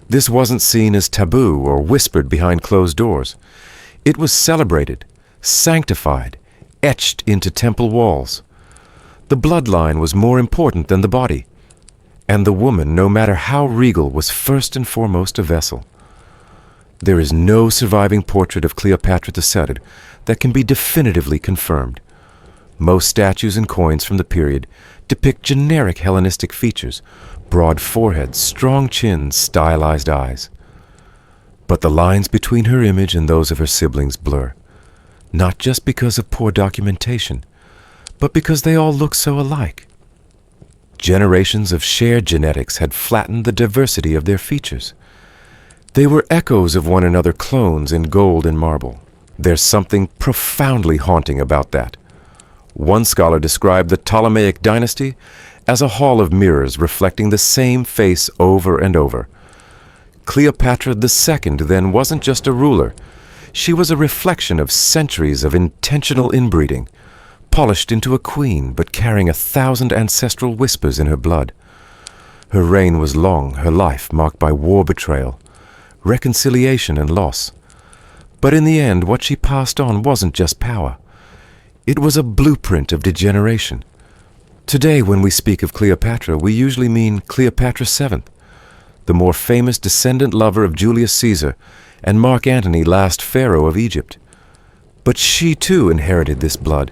This wasn't seen as taboo or whispered behind closed doors. It was celebrated, sanctified, etched into temple walls. The bloodline was more important than the body, and the woman, no matter how regal, was first and foremost a vessel. There is no surviving portrait of Cleopatra II that can be definitively confirmed. Most statues and coins from the period depict generic Hellenistic features: broad forehead, strong chin, stylized eyes. But the lines between her image and those of her siblings blur, not just because of poor documentation, but because they all look so alike. Generations of shared genetics had flattened the diversity of their features. They were echoes of one another, clones in gold and marble. There's something profoundly haunting about that. One scholar described the Ptolemaic dynasty as a hall of mirrors reflecting the same face over and over. Cleopatra II then wasn't just a ruler. She was a reflection of centuries of intentional inbreeding, polished into a queen, but carrying 1,000 ancestral whispers in her blood. Her reign was long, her life marked by war, betrayal, reconciliation, and loss. But in the end, what she passed on wasn't just power. It was a blueprint of degeneration. Today, when we speak of Cleopatra, we usually mean Cleopatra VII, the more famous descendant lover of Julius Caesar and Mark Antony, last pharaoh of Egypt. But she too inherited this blood.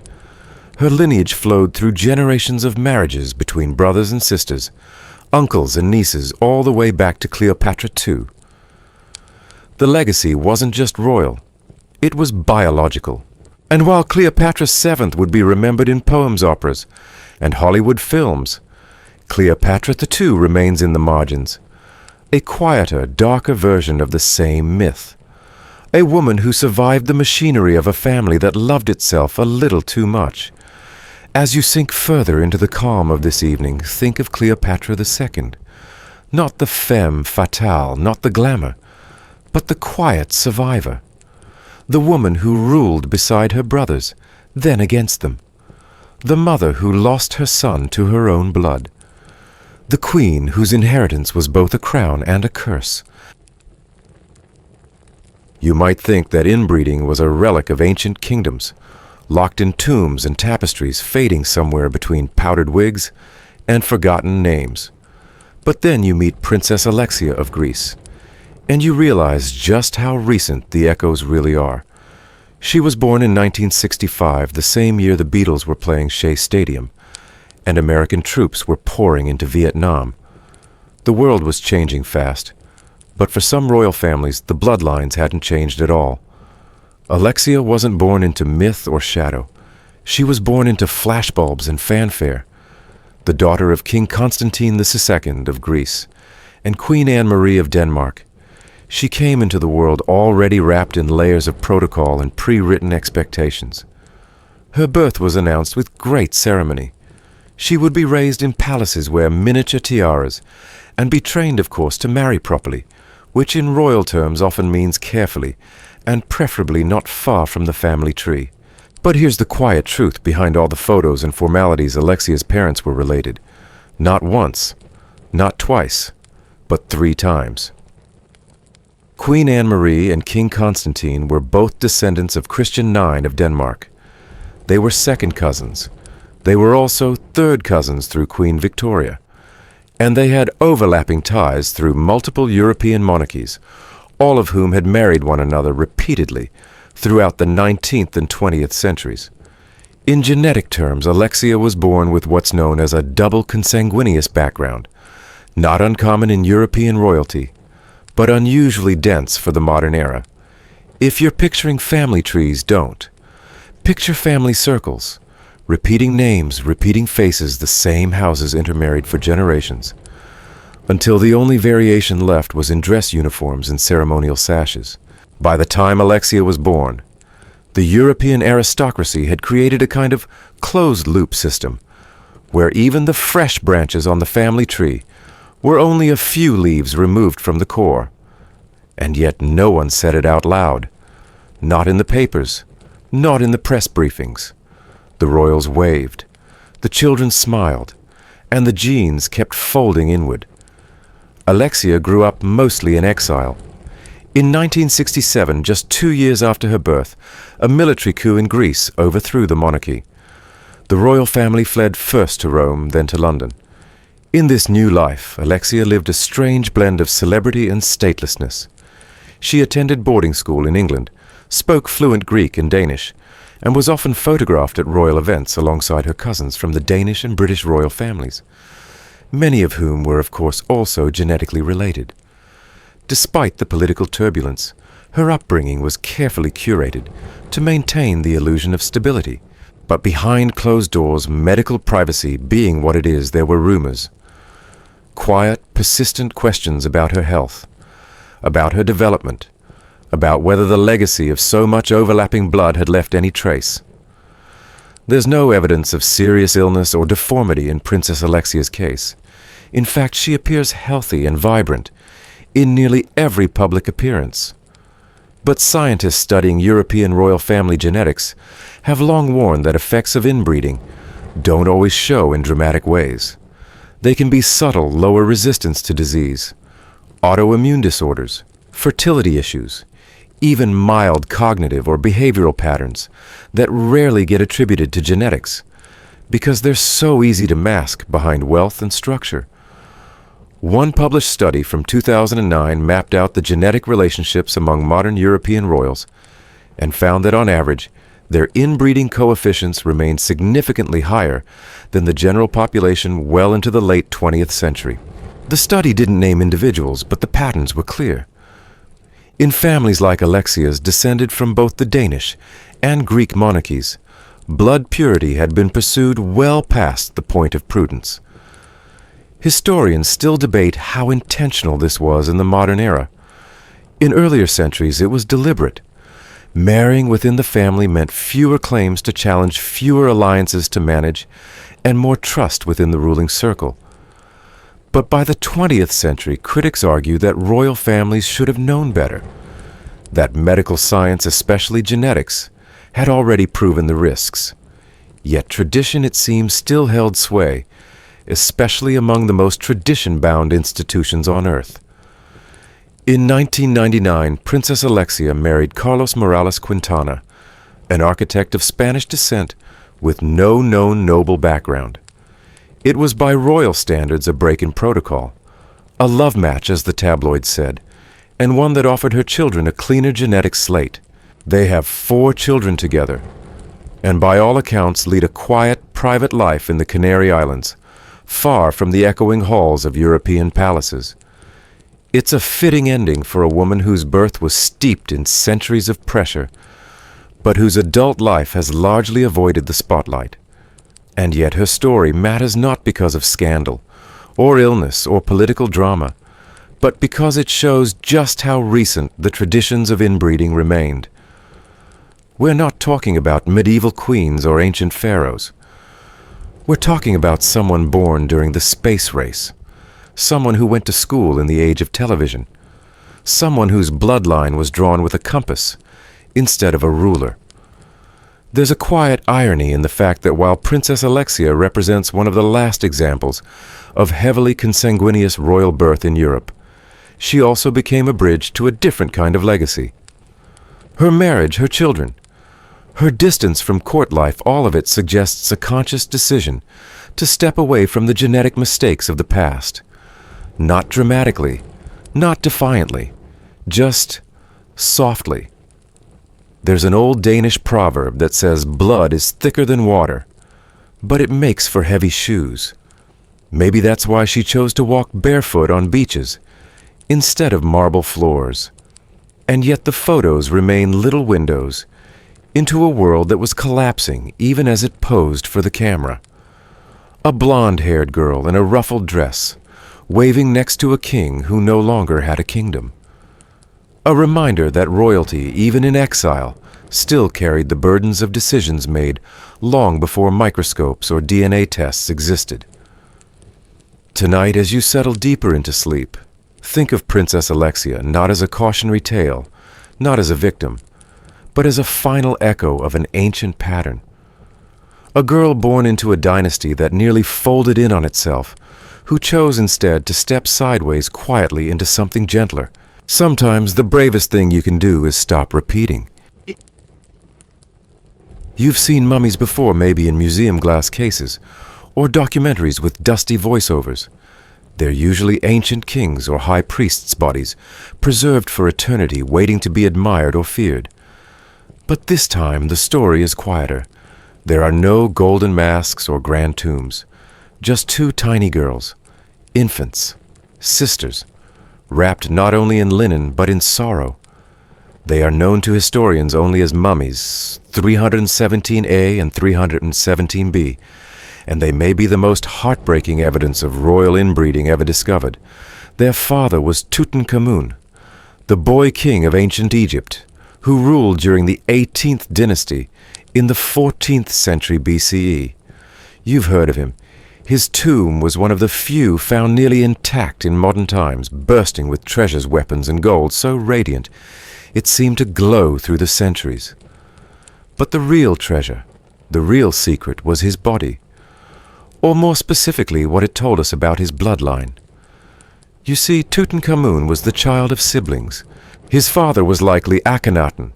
Her lineage flowed through generations of marriages between brothers and sisters, uncles and nieces, all the way back to Cleopatra II. The legacy wasn't just royal, it was biological. And while Cleopatra VII would be remembered in poems, operas, and Hollywood films, Cleopatra II remains in the margins, a quieter, darker version of the same myth. A woman who survived the machinery of a family that loved itself a little too much. As you sink further into the calm of this evening, think of Cleopatra II. Not the femme fatale, not the glamour, but the quiet survivor. The woman who ruled beside her brothers, then against them. The mother who lost her son to her own blood. The queen whose inheritance was both a crown and a curse. You might think that inbreeding was a relic of ancient kingdoms, locked in tombs and tapestries, fading somewhere between powdered wigs and forgotten names. But then you meet Princess Alexia of Greece, and you realize just how recent the echoes really are. She was born in 1965, the same year the Beatles were playing Shea Stadium, and American troops were pouring into Vietnam. The world was changing fast, but for some royal families, the bloodlines hadn't changed at all. Alexia wasn't born into myth or shadow. She was born into flashbulbs and fanfare. The daughter of King Constantine II of Greece and Queen Anne-Marie of Denmark, she came into the world already wrapped in layers of protocol and pre-written expectations. Her birth was announced with great ceremony. She would be raised in palaces, wear miniature tiaras, and be trained, of course, to marry properly, which in royal terms often means carefully, and preferably not far from the family tree. But here's the quiet truth behind all the photos and formalities. Alexia's parents were related. Not once, not twice, but 3 times. Queen Anne-Marie and King Constantine were both descendants of Christian IX of Denmark. They were second cousins. They were also third cousins through Queen Victoria. And they had overlapping ties through multiple European monarchies, all of whom had married one another repeatedly throughout the 19th and 20th centuries. In genetic terms, Alexia was born with what's known as a double consanguineous background, not uncommon in European royalty, but unusually dense for the modern era. If you're picturing family trees, don't. Picture family circles, repeating names, repeating faces, the same houses intermarried for generations, until the only variation left was in dress uniforms and ceremonial sashes. By the time Alexia was born, the European aristocracy had created a kind of closed-loop system, where even the fresh branches on the family tree were only a few leaves removed from the core. And yet no one said it out loud. Not in the papers, not in the press briefings. The royals waved, the children smiled, and the genes kept folding inward. Alexia grew up mostly in exile. In 1967, just 2 years after her birth, a military coup in Greece overthrew the monarchy. The royal family fled first to Rome, then to London. In this new life, Alexia lived a strange blend of celebrity and statelessness. She attended boarding school in England, spoke fluent Greek and Danish, and was often photographed at royal events alongside her cousins from the Danish and British royal families, many of whom were, of course, also genetically related. Despite the political turbulence, her upbringing was carefully curated to maintain the illusion of stability. But behind closed doors, medical privacy being what it is, there were rumors. Quiet, persistent questions about her health, about her development, about whether the legacy of so much overlapping blood had left any trace. There's no evidence of serious illness or deformity in Princess Alexia's case. In fact, she appears healthy and vibrant in nearly every public appearance. But scientists studying European royal family genetics have long warned that effects of inbreeding don't always show in dramatic ways. They can be subtle, lower resistance to disease, autoimmune disorders, fertility issues, even mild cognitive or behavioral patterns that rarely get attributed to genetics because they're so easy to mask behind wealth and structure. One published study from 2009 mapped out the genetic relationships among modern European royals and found that on average, their inbreeding coefficients remained significantly higher than the general population well into the late 20th century. The study didn't name individuals, but the patterns were clear. In families like Alexia's descended from both the Danish and Greek monarchies, blood purity had been pursued well past the point of prudence. Historians still debate how intentional this was in the modern era. In earlier centuries, it was deliberate. Marrying within the family meant fewer claims to challenge, fewer alliances to manage, and more trust within the ruling circle. But by the 20th century, critics argue that royal families should have known better, that medical science, especially genetics, had already proven the risks. Yet tradition, it seems, still held sway, especially among the most tradition-bound institutions on earth. In 1999, Princess Alexia married Carlos Morales Quintana, an architect of Spanish descent with no known noble background. It was by royal standards a break in protocol, a love match, as the tabloids said, and one that offered her children a cleaner genetic slate. They have 4 children together, and by all accounts lead a quiet, private life in the Canary Islands, far from the echoing halls of European palaces. It's a fitting ending for a woman whose birth was steeped in centuries of pressure, but whose adult life has largely avoided the spotlight. And yet her story matters not because of scandal, or illness, or political drama, but because it shows just how recent the traditions of inbreeding remained. We're not talking about medieval queens or ancient pharaohs. We're talking about someone born during the space race, someone who went to school in the age of television, someone whose bloodline was drawn with a compass instead of a ruler. There's a quiet irony in the fact that while Princess Alexia represents one of the last examples of heavily consanguineous royal birth in Europe, she also became a bridge to a different kind of legacy. Her marriage, her children, her distance from court life, all of it suggests a conscious decision to step away from the genetic mistakes of the past. Not dramatically, not defiantly, just softly. There's an old Danish proverb that says blood is thicker than water, but it makes for heavy shoes. Maybe that's why she chose to walk barefoot on beaches instead of marble floors. And yet the photos remain little windows into a world that was collapsing even as it posed for the camera. A blonde-haired girl in a ruffled dress, waving next to a king who no longer had a kingdom. A reminder that royalty, even in exile, still carried the burdens of decisions made long before microscopes or DNA tests existed. Tonight, as you settle deeper into sleep, think of Princess Alexia not as a cautionary tale, not as a victim, but as a final echo of an ancient pattern. A girl born into a dynasty that nearly folded in on itself, who chose instead to step sideways quietly into something gentler. Sometimes the bravest thing you can do is stop repeating. You've seen mummies before, maybe in museum glass cases, or documentaries with dusty voiceovers. They're usually ancient kings or high priests' bodies, preserved for eternity, waiting to be admired or feared. But this time the story is quieter. There are no golden masks or grand tombs, just 2 tiny girls, infants, sisters, wrapped not only in linen but in sorrow. They are known to historians only as mummies, 317A and 317B, and they may be the most heartbreaking evidence of royal inbreeding ever discovered. Their father was Tutankhamun, the boy king of ancient Egypt, who ruled during the 18th dynasty in the 14th century BCE. You've heard of him. His tomb was one of the few found nearly intact in modern times, bursting with treasures, weapons, and gold so radiant It seemed to glow through the centuries. But the real treasure, the real secret, was his body, or more specifically what it told us about his bloodline. You see, Tutankhamun was the child of siblings. His father was likely Akhenaten,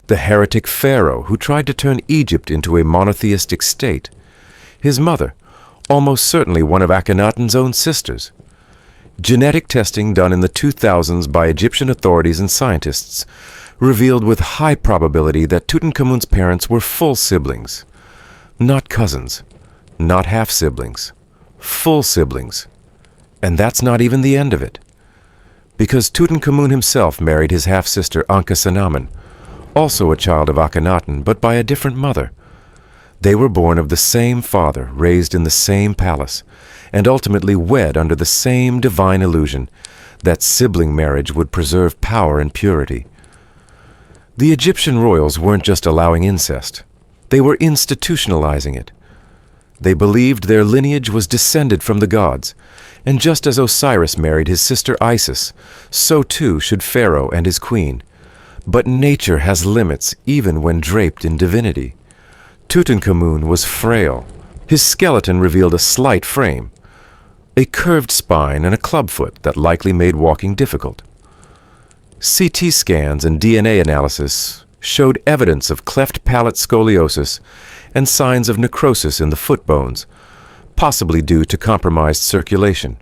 the heretic pharaoh who tried to turn Egypt into a monotheistic state. His mother, almost certainly one of Akhenaten's own sisters. Genetic testing done in the 2000s by Egyptian authorities and scientists revealed with high probability that Tutankhamun's parents were full siblings. Not cousins, not half-siblings, full siblings. And that's not even the end of it. Because Tutankhamun himself married his half-sister Ankhesenamun, also a child of Akhenaten, but by a different mother. They were born of the same father, raised in the same palace, and ultimately wed under the same divine illusion that sibling marriage would preserve power and purity. The Egyptian royals weren't just allowing incest. They were institutionalizing it. They believed their lineage was descended from the gods, and just as Osiris married his sister Isis, so too should Pharaoh and his queen. But nature has limits even when draped in divinity. Tutankhamun was frail. His skeleton revealed a slight frame, a curved spine and a clubfoot that likely made walking difficult. CT scans and DNA analysis showed evidence of cleft palate scoliosis and signs of necrosis in the foot bones, possibly due to compromised circulation.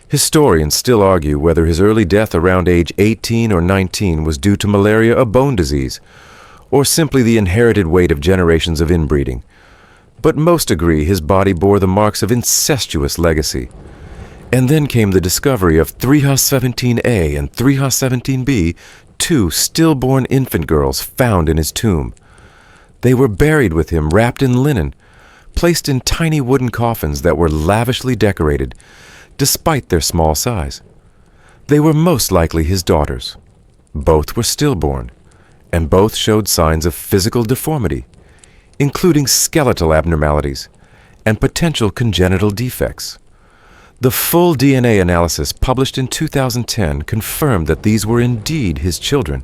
Historians still argue whether his early death around age 18 or 19 was due to malaria or bone disease, or simply the inherited weight of generations of inbreeding. But most agree his body bore the marks of incestuous legacy. And then came the discovery of 317A and 317B, two stillborn infant girls found in his tomb. They were buried with him wrapped in linen, placed in tiny wooden coffins that were lavishly decorated, despite their small size. They were most likely his daughters. Both were stillborn, and both showed signs of physical deformity, including skeletal abnormalities and potential congenital defects. The full DNA analysis published in 2010 confirmed that these were indeed his children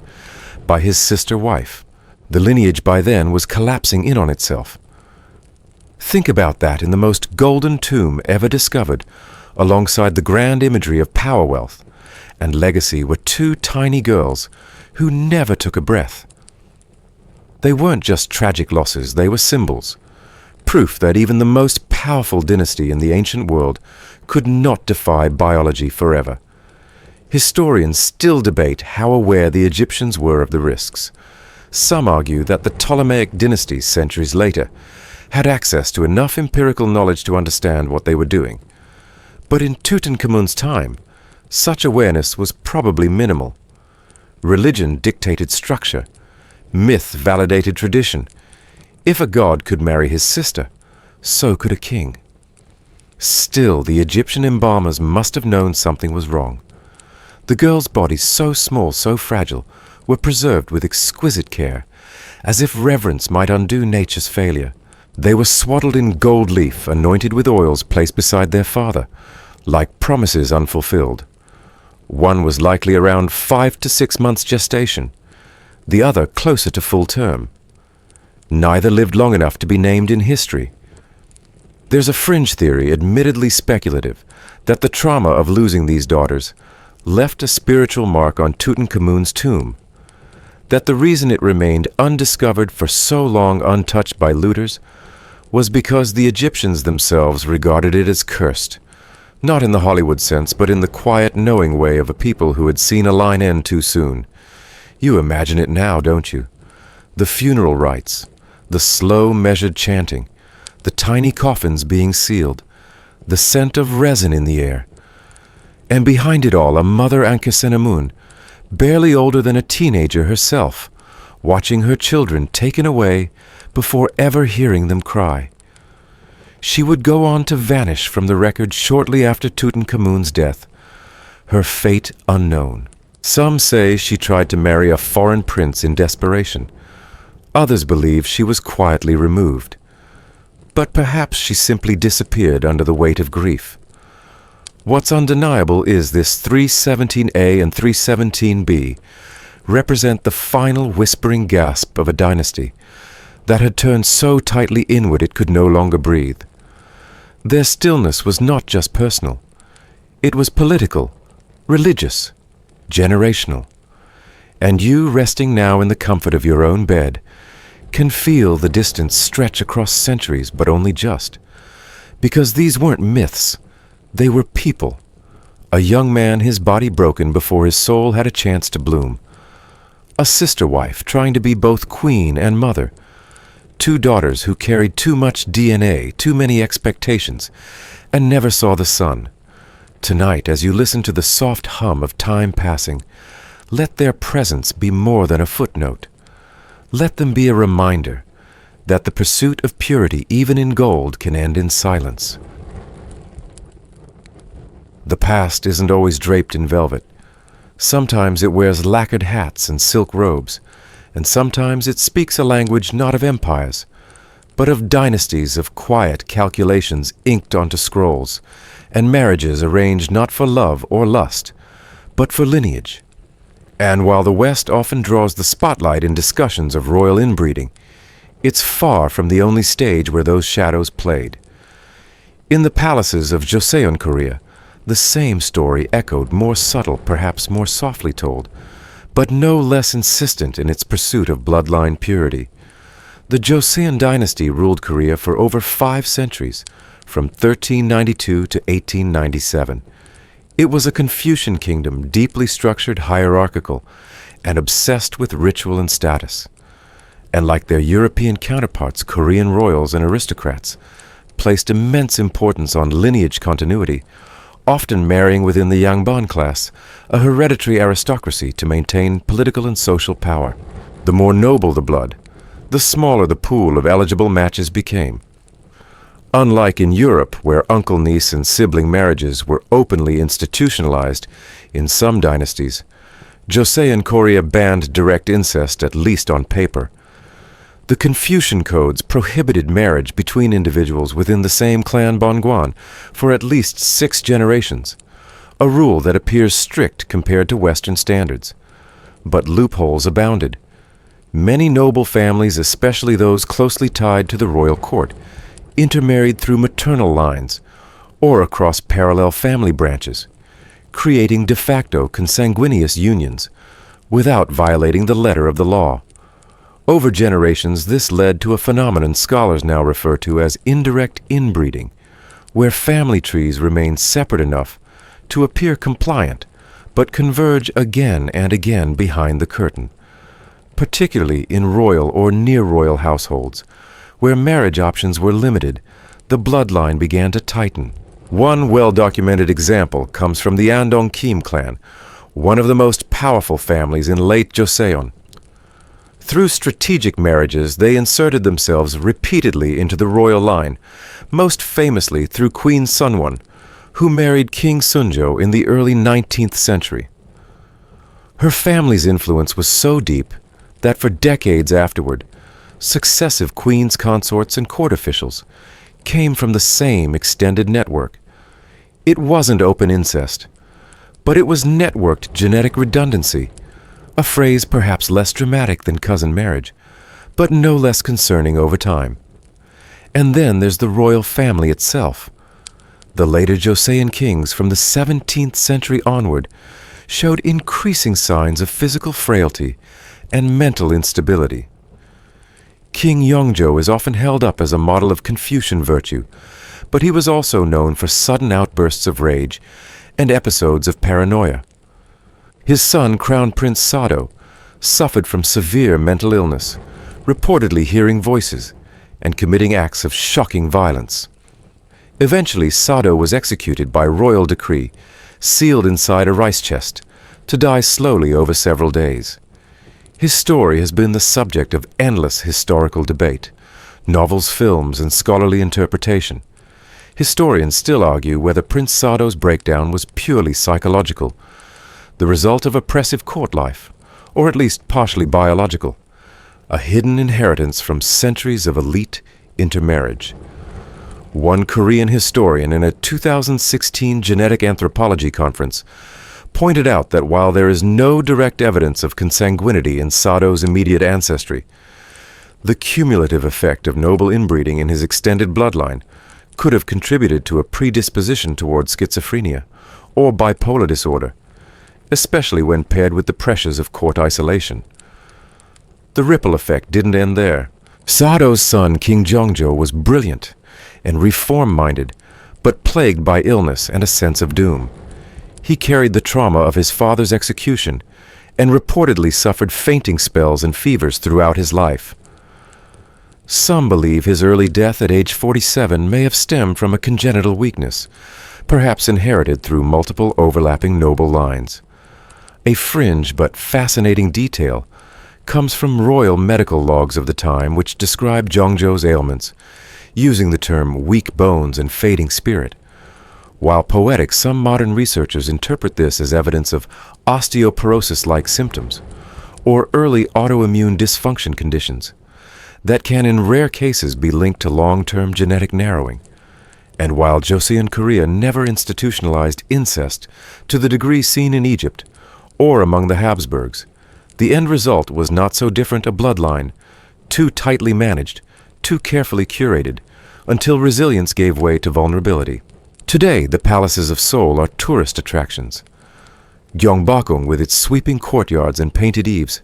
by his sister wife. The lineage by then was collapsing in on itself. Think about that in the most golden tomb ever discovered, alongside the grand imagery of power, wealth, and legacy were two tiny girls who never took a breath. They weren't just tragic losses, they were symbols, proof that even the most powerful dynasty in the ancient world could not defy biology forever. Historians still debate how aware the Egyptians were of the risks. Some argue that the Ptolemaic dynasty centuries later had access to enough empirical knowledge to understand what they were doing. But in Tutankhamun's time, such awareness was probably minimal. Religion dictated structure. Myth validated tradition. If a god could marry his sister, so could a king. Still, the Egyptian embalmers must have known something was wrong. The girls' bodies, so small, so fragile, were preserved with exquisite care, as if reverence might undo nature's failure. They were swaddled in gold leaf, anointed with oils placed beside their father, like promises unfulfilled. One was likely around 5 to 6 months gestation, the other closer to full term. Neither lived long enough to be named in history. There's a fringe theory, admittedly speculative, that the trauma of losing these daughters left a spiritual mark on Tutankhamun's tomb, that the reason it remained undiscovered for so long untouched by looters was because the Egyptians themselves regarded it as cursed, not in the Hollywood sense, but in the quiet, knowing way of a people who had seen a line end too soon. You imagine it now, don't you? The funeral rites, the slow, measured chanting, the tiny coffins being sealed, the scent of resin in the air. And behind it all, a mother Ankhesenamun, barely older than a teenager herself, watching her children taken away before ever hearing them cry. She would go on to vanish from the record shortly after Tutankhamun's death, her fate unknown. Some say she tried to marry a foreign prince in desperation. Others believe she was quietly removed. But perhaps she simply disappeared under the weight of grief. What's undeniable is this 317A and 317B represent the final whispering gasp of a dynasty that had turned so tightly inward it could no longer breathe. Their stillness was not just personal. It was political, religious, generational. And you, resting now in the comfort of your own bed, can feel the distance stretch across centuries, but only just. Because these weren't myths, they were people. A young man, his body broken before his soul had a chance to bloom. A sister wife trying to be both queen and mother. Two daughters who carried too much DNA, too many expectations, and never saw the sun. Tonight, as you listen to the soft hum of time passing, let their presence be more than a footnote. Let them be a reminder that the pursuit of purity, even in gold, can end in silence. The past isn't always draped in velvet. Sometimes it wears lacquered hats and silk robes, and sometimes it speaks a language not of empires, but of dynasties of quiet calculations inked onto scrolls, and marriages arranged not for love or lust, but for lineage. And while the West often draws the spotlight in discussions of royal inbreeding, it's far from the only stage where those shadows played. In the palaces of Joseon Korea, the same story echoed, more subtle, perhaps more softly told, but no less insistent in its pursuit of bloodline purity. The Joseon dynasty ruled Korea for over 5 centuries, from 1392 to 1897. It was a Confucian kingdom, deeply structured, hierarchical, and obsessed with ritual and status. And like their European counterparts, Korean royals and aristocrats placed immense importance on lineage continuity, often marrying within the Yangban class, a hereditary aristocracy, to maintain political and social power. The more noble the blood, the smaller the pool of eligible matches became. Unlike in Europe, where uncle-niece and sibling marriages were openly institutionalized in some dynasties, Joseon Korea banned direct incest, at least on paper. The Confucian codes prohibited marriage between individuals within the same clan Bongguan for at least 6 generations, a rule that appears strict compared to Western standards. But loopholes abounded. Many noble families, especially those closely tied to the royal court, intermarried through maternal lines or across parallel family branches, creating de facto consanguineous unions without violating the letter of the law. Over generations, this led to a phenomenon scholars now refer to as indirect inbreeding, where family trees remain separate enough to appear compliant, but converge again and again behind the curtain, particularly in royal or near-royal households, where marriage options were limited. The bloodline began to tighten. One well-documented example comes from the Andong Kim clan, one of the most powerful families in late Joseon. Through strategic marriages, they inserted themselves repeatedly into the royal line, most famously through Queen Sunwon, who married King Sunjo in the early 19th century. Her family's influence was so deep that for decades afterward, successive queens consorts and court officials came from the same extended network. It wasn't open incest, but it was networked genetic redundancy, a phrase perhaps less dramatic than cousin marriage, but no less concerning over time. And then there's the royal family itself. The later Joseon kings from the 17th century onward showed increasing signs of physical frailty and mental instability. King Yongjo is often held up as a model of Confucian virtue, but he was also known for sudden outbursts of rage and episodes of paranoia. His son, Crown Prince Sado, suffered from severe mental illness, reportedly hearing voices and committing acts of shocking violence. Eventually, Sado was executed by royal decree, sealed inside a rice chest, to die slowly over several days. His story has been the subject of endless historical debate, novels, films, and scholarly interpretation. Historians still argue whether Prince Sado's breakdown was purely psychological, the result of oppressive court life, or at least partially biological, a hidden inheritance from centuries of elite intermarriage. One Korean historian in a 2016 genetic anthropology conference pointed out that while there is no direct evidence of consanguinity in Sado's immediate ancestry, the cumulative effect of noble inbreeding in his extended bloodline could have contributed to a predisposition toward schizophrenia or bipolar disorder, especially when paired with the pressures of court isolation. The ripple effect didn't end there. Sado's son, King Jongjo, was brilliant and reform-minded, but plagued by illness and a sense of doom. He carried the trauma of his father's execution and reportedly suffered fainting spells and fevers throughout his life. Some believe his early death at age 47 may have stemmed from a congenital weakness, perhaps inherited through multiple overlapping noble lines. A fringe but fascinating detail comes from royal medical logs of the time which describe Jongjo's ailments, using the term weak bones and fading spirit. While poetic, some modern researchers interpret this as evidence of osteoporosis-like symptoms, or early autoimmune dysfunction conditions, that can in rare cases be linked to long-term genetic narrowing. And while Joseon Korea never institutionalized incest to the degree seen in Egypt or among the Habsburgs, the end result was not so different a bloodline, too tightly managed, too carefully curated, until resilience gave way to vulnerability. Today, the palaces of Seoul are tourist attractions. Gyeongbokgung, with its sweeping courtyards and painted eaves,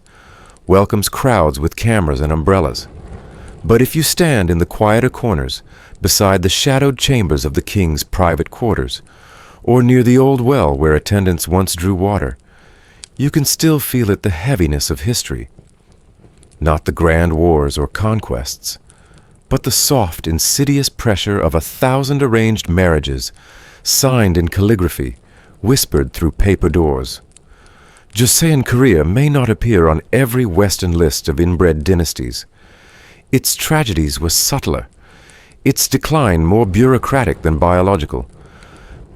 welcomes crowds with cameras and umbrellas. But if you stand in the quieter corners, beside the shadowed chambers of the king's private quarters, or near the old well where attendants once drew water, you can still feel it the heaviness of history. Not the grand wars or conquests, but the soft, insidious pressure of 1,000 arranged marriages, signed in calligraphy, whispered through paper doors. Joseon Korea may not appear on every Western list of inbred dynasties. Its tragedies were subtler, its decline more bureaucratic than biological.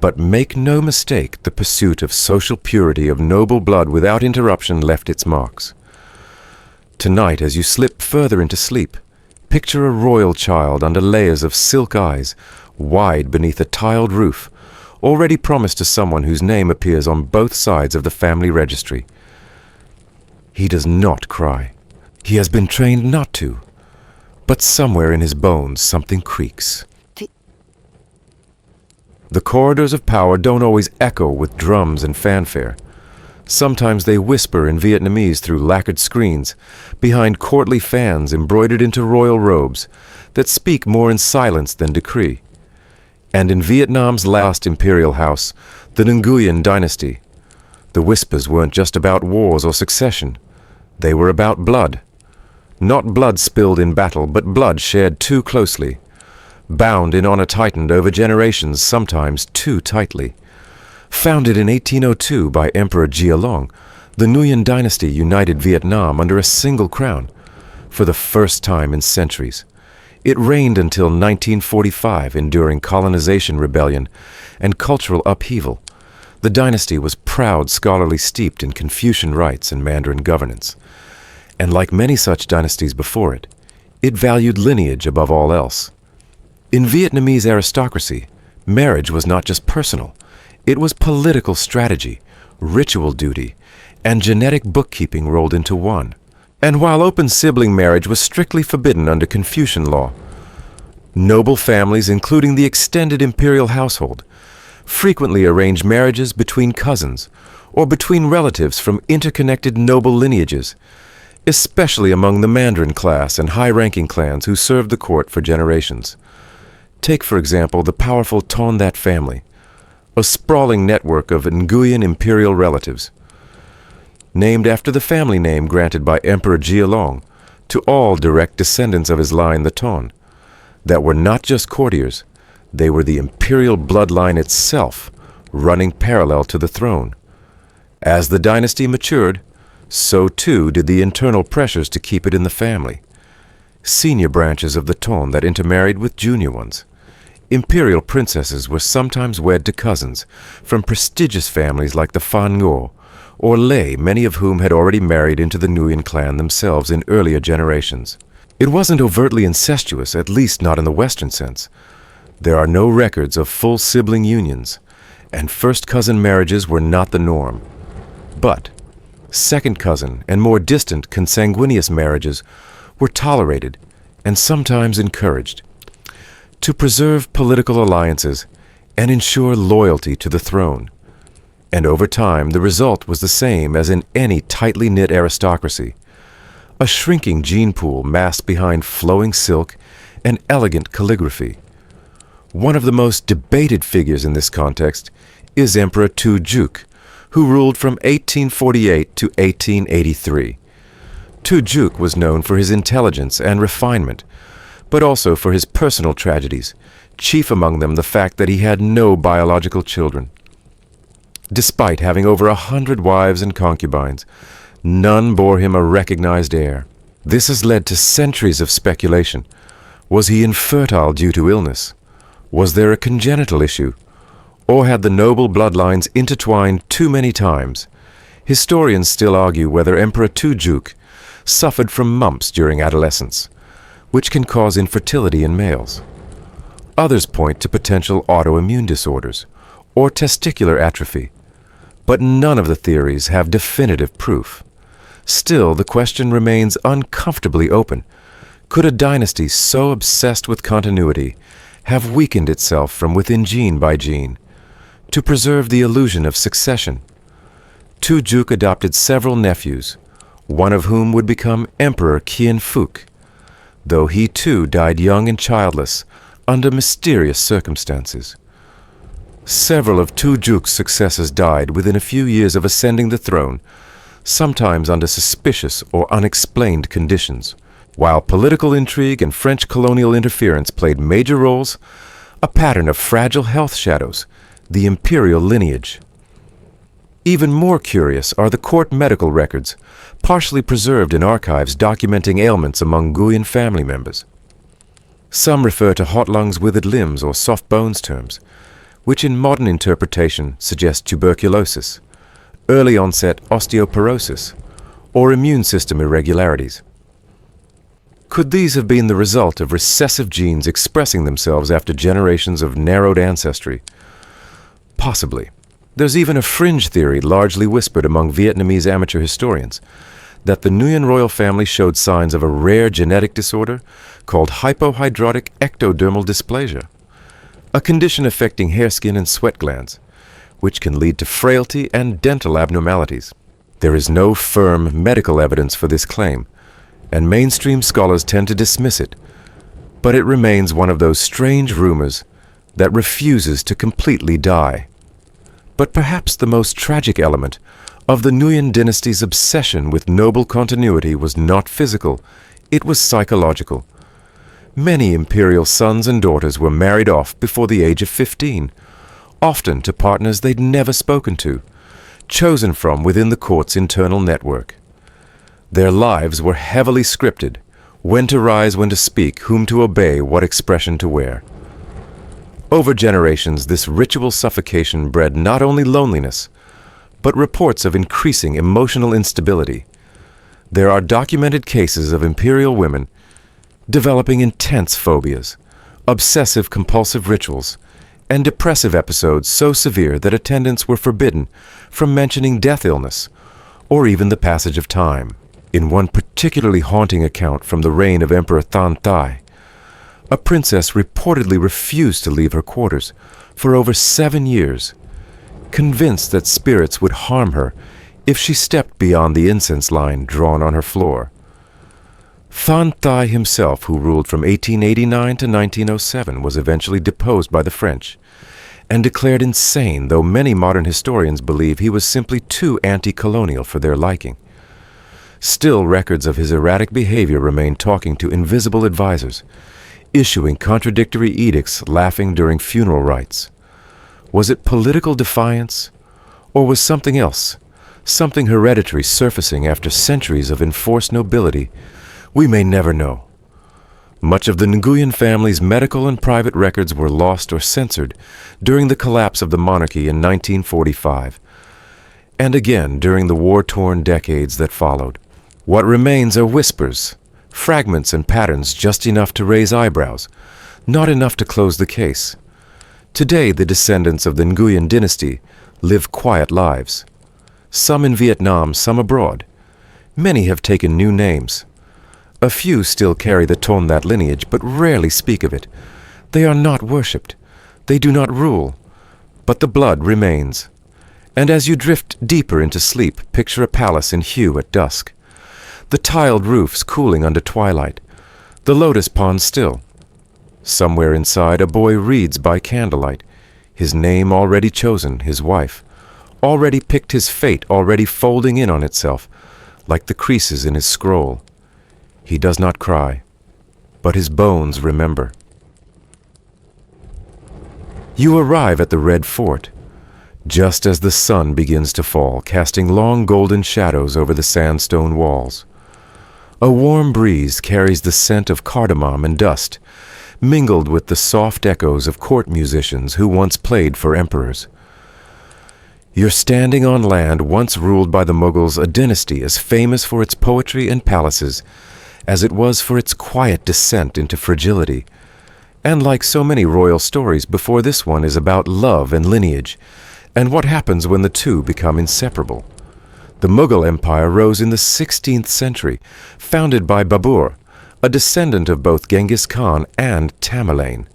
But make no mistake, the pursuit of social purity of noble blood without interruption left its marks. Tonight, as you slip further into sleep, picture a royal child under layers of silk eyes, wide beneath a tiled roof, already promised to someone whose name appears on both sides of the family registry. He does not cry. He has been trained not to. But somewhere in his bones something creaks. The corridors of power don't always echo with drums and fanfare. Sometimes they whisper in Vietnamese through lacquered screens, behind courtly fans embroidered into royal robes that speak more in silence than decree. And in Vietnam's last imperial house, the Nguyen dynasty, the whispers weren't just about wars or succession. They were about blood. Not blood spilled in battle, but blood shared too closely, bound in honor tightened over generations, sometimes too tightly. Founded in 1802 by Emperor Jialong, the Nguyen dynasty united Vietnam under a single crown for the first time in centuries. It reigned until 1945, enduring colonization rebellion and cultural upheaval. The dynasty was proud, scholarly, steeped in Confucian rites and Mandarin governance. And like many such dynasties before it, it valued lineage above all else. In Vietnamese aristocracy, marriage was not just personal. It was political strategy, ritual duty, and genetic bookkeeping rolled into one. And while open sibling marriage was strictly forbidden under Confucian law, noble families, including the extended imperial household, frequently arranged marriages between cousins or between relatives from interconnected noble lineages, especially among the Mandarin class and high-ranking clans who served the court for generations. Take, for example, the powerful Tondat family, a sprawling network of Nguyen imperial relatives, named after the family name granted by Emperor Jialong to all direct descendants of his line, the Ton, that were not just courtiers, they were the imperial bloodline itself, running parallel to the throne. As the dynasty matured, so too did the internal pressures to keep it in the family. Senior branches of the Ton that intermarried with junior ones. Imperial princesses were sometimes wed to cousins from prestigious families like the Fan Ngo or Lei, many of whom had already married into the Nguyen clan themselves in earlier generations. It wasn't overtly incestuous, at least not in the Western sense. There are no records of full sibling unions, and first cousin marriages were not the norm. But second cousin and more distant consanguineous marriages were tolerated and sometimes encouraged to preserve political alliances and ensure loyalty to the throne. And over time, the result was the same as in any tightly knit aristocracy: a shrinking gene pool masked behind flowing silk and elegant calligraphy. One of the most debated figures in this context is Emperor Tujuk, who ruled from 1848 to 1883. Tujuk was known for his intelligence and refinement, but also for his personal tragedies, chief among them the fact that he had no biological children. Despite having over 100 wives and concubines, none bore him a recognized heir. This has led to centuries of speculation. Was he infertile due to illness? Was there a congenital issue? Or had the noble bloodlines intertwined too many times? Historians still argue whether Emperor Tujuk suffered from mumps during adolescence, which can cause infertility in males. Others point to potential autoimmune disorders or testicular atrophy, but none of the theories have definitive proof. Still, the question remains uncomfortably open. Could a dynasty so obsessed with continuity have weakened itself from within gene by gene to preserve the illusion of succession? Tujuk adopted several nephews, one of whom would become Emperor Qianfuk, though he too died young and childless under mysterious circumstances. Several of Tujuk's successors died within a few years of ascending the throne, sometimes under suspicious or unexplained conditions. While political intrigue and French colonial interference played major roles, a pattern of fragile health shadows the imperial lineage. Even more curious are the court medical records, partially preserved in archives documenting ailments among Nguyen family members. Some refer to hot lungs, withered limbs, or soft bones terms, which in modern interpretation suggest tuberculosis, early onset osteoporosis, or immune system irregularities. Could these have been the result of recessive genes expressing themselves after generations of narrowed ancestry? Possibly. There's even a fringe theory largely whispered among Vietnamese amateur historians that the Nguyen royal family showed signs of a rare genetic disorder called hypohydrotic ectodermal dysplasia, a condition affecting hair, skin, and sweat glands, which can lead to frailty and dental abnormalities. There is no firm medical evidence for this claim, and mainstream scholars tend to dismiss it, but it remains one of those strange rumors that refuses to completely die. But perhaps the most tragic element of the Nguyen dynasty's obsession with noble continuity was not physical, it was psychological. Many imperial sons and daughters were married off before the age of 15, often to partners they'd never spoken to, chosen from within the court's internal network. Their lives were heavily scripted: when to rise, when to speak, whom to obey, what expression to wear. Over generations, this ritual suffocation bred not only loneliness, but reports of increasing emotional instability. There are documented cases of imperial women developing intense phobias, obsessive-compulsive rituals, and depressive episodes so severe that attendants were forbidden from mentioning death, illness, or even the passage of time. In one particularly haunting account from the reign of Emperor Than Thai, a princess reportedly refused to leave her quarters for over 7 years, convinced that spirits would harm her if she stepped beyond the incense line drawn on her floor. Than Thai himself, who ruled from 1889 to 1907, was eventually deposed by the French and declared insane, though many modern historians believe he was simply too anti-colonial for their liking. Still, records of his erratic behavior remain, talking to invisible advisors, issuing contradictory edicts, laughing during funeral rites. Was it political defiance, or was something else, something hereditary surfacing after centuries of enforced nobility? We may never know. Much of the Nguyen family's medical and private records were lost or censored during the collapse of the monarchy in 1945, and again during the war-torn decades that followed. What remains are whispers, fragments and patterns just enough to raise eyebrows, not enough to close the case. Today, the descendants of the Nguyen dynasty live quiet lives. Some in Vietnam, some abroad. Many have taken new names. A few still carry the Tondat lineage, but rarely speak of it. They are not worshipped. They do not rule. But the blood remains. And as you drift deeper into sleep, picture a palace in hue at dusk. The tiled roofs cooling under twilight. The lotus pond still. Somewhere inside, a boy reads by candlelight, his name already chosen, his wife, already picked his fate, already folding in on itself, like the creases in his scroll. He does not cry, but his bones remember. You arrive at the Red Fort, just as the sun begins to fall, casting long golden shadows over the sandstone walls. A warm breeze carries the scent of cardamom and dust, mingled with the soft echoes of court musicians who once played for emperors. You're standing on land once ruled by the Mughals, a dynasty as famous for its poetry and palaces as it was for its quiet descent into fragility. And like so many royal stories before this one is about love and lineage, and what happens when the two become inseparable. The Mughal Empire rose in the 16th century, founded by Babur, a descendant of both Genghis Khan and Tamerlane.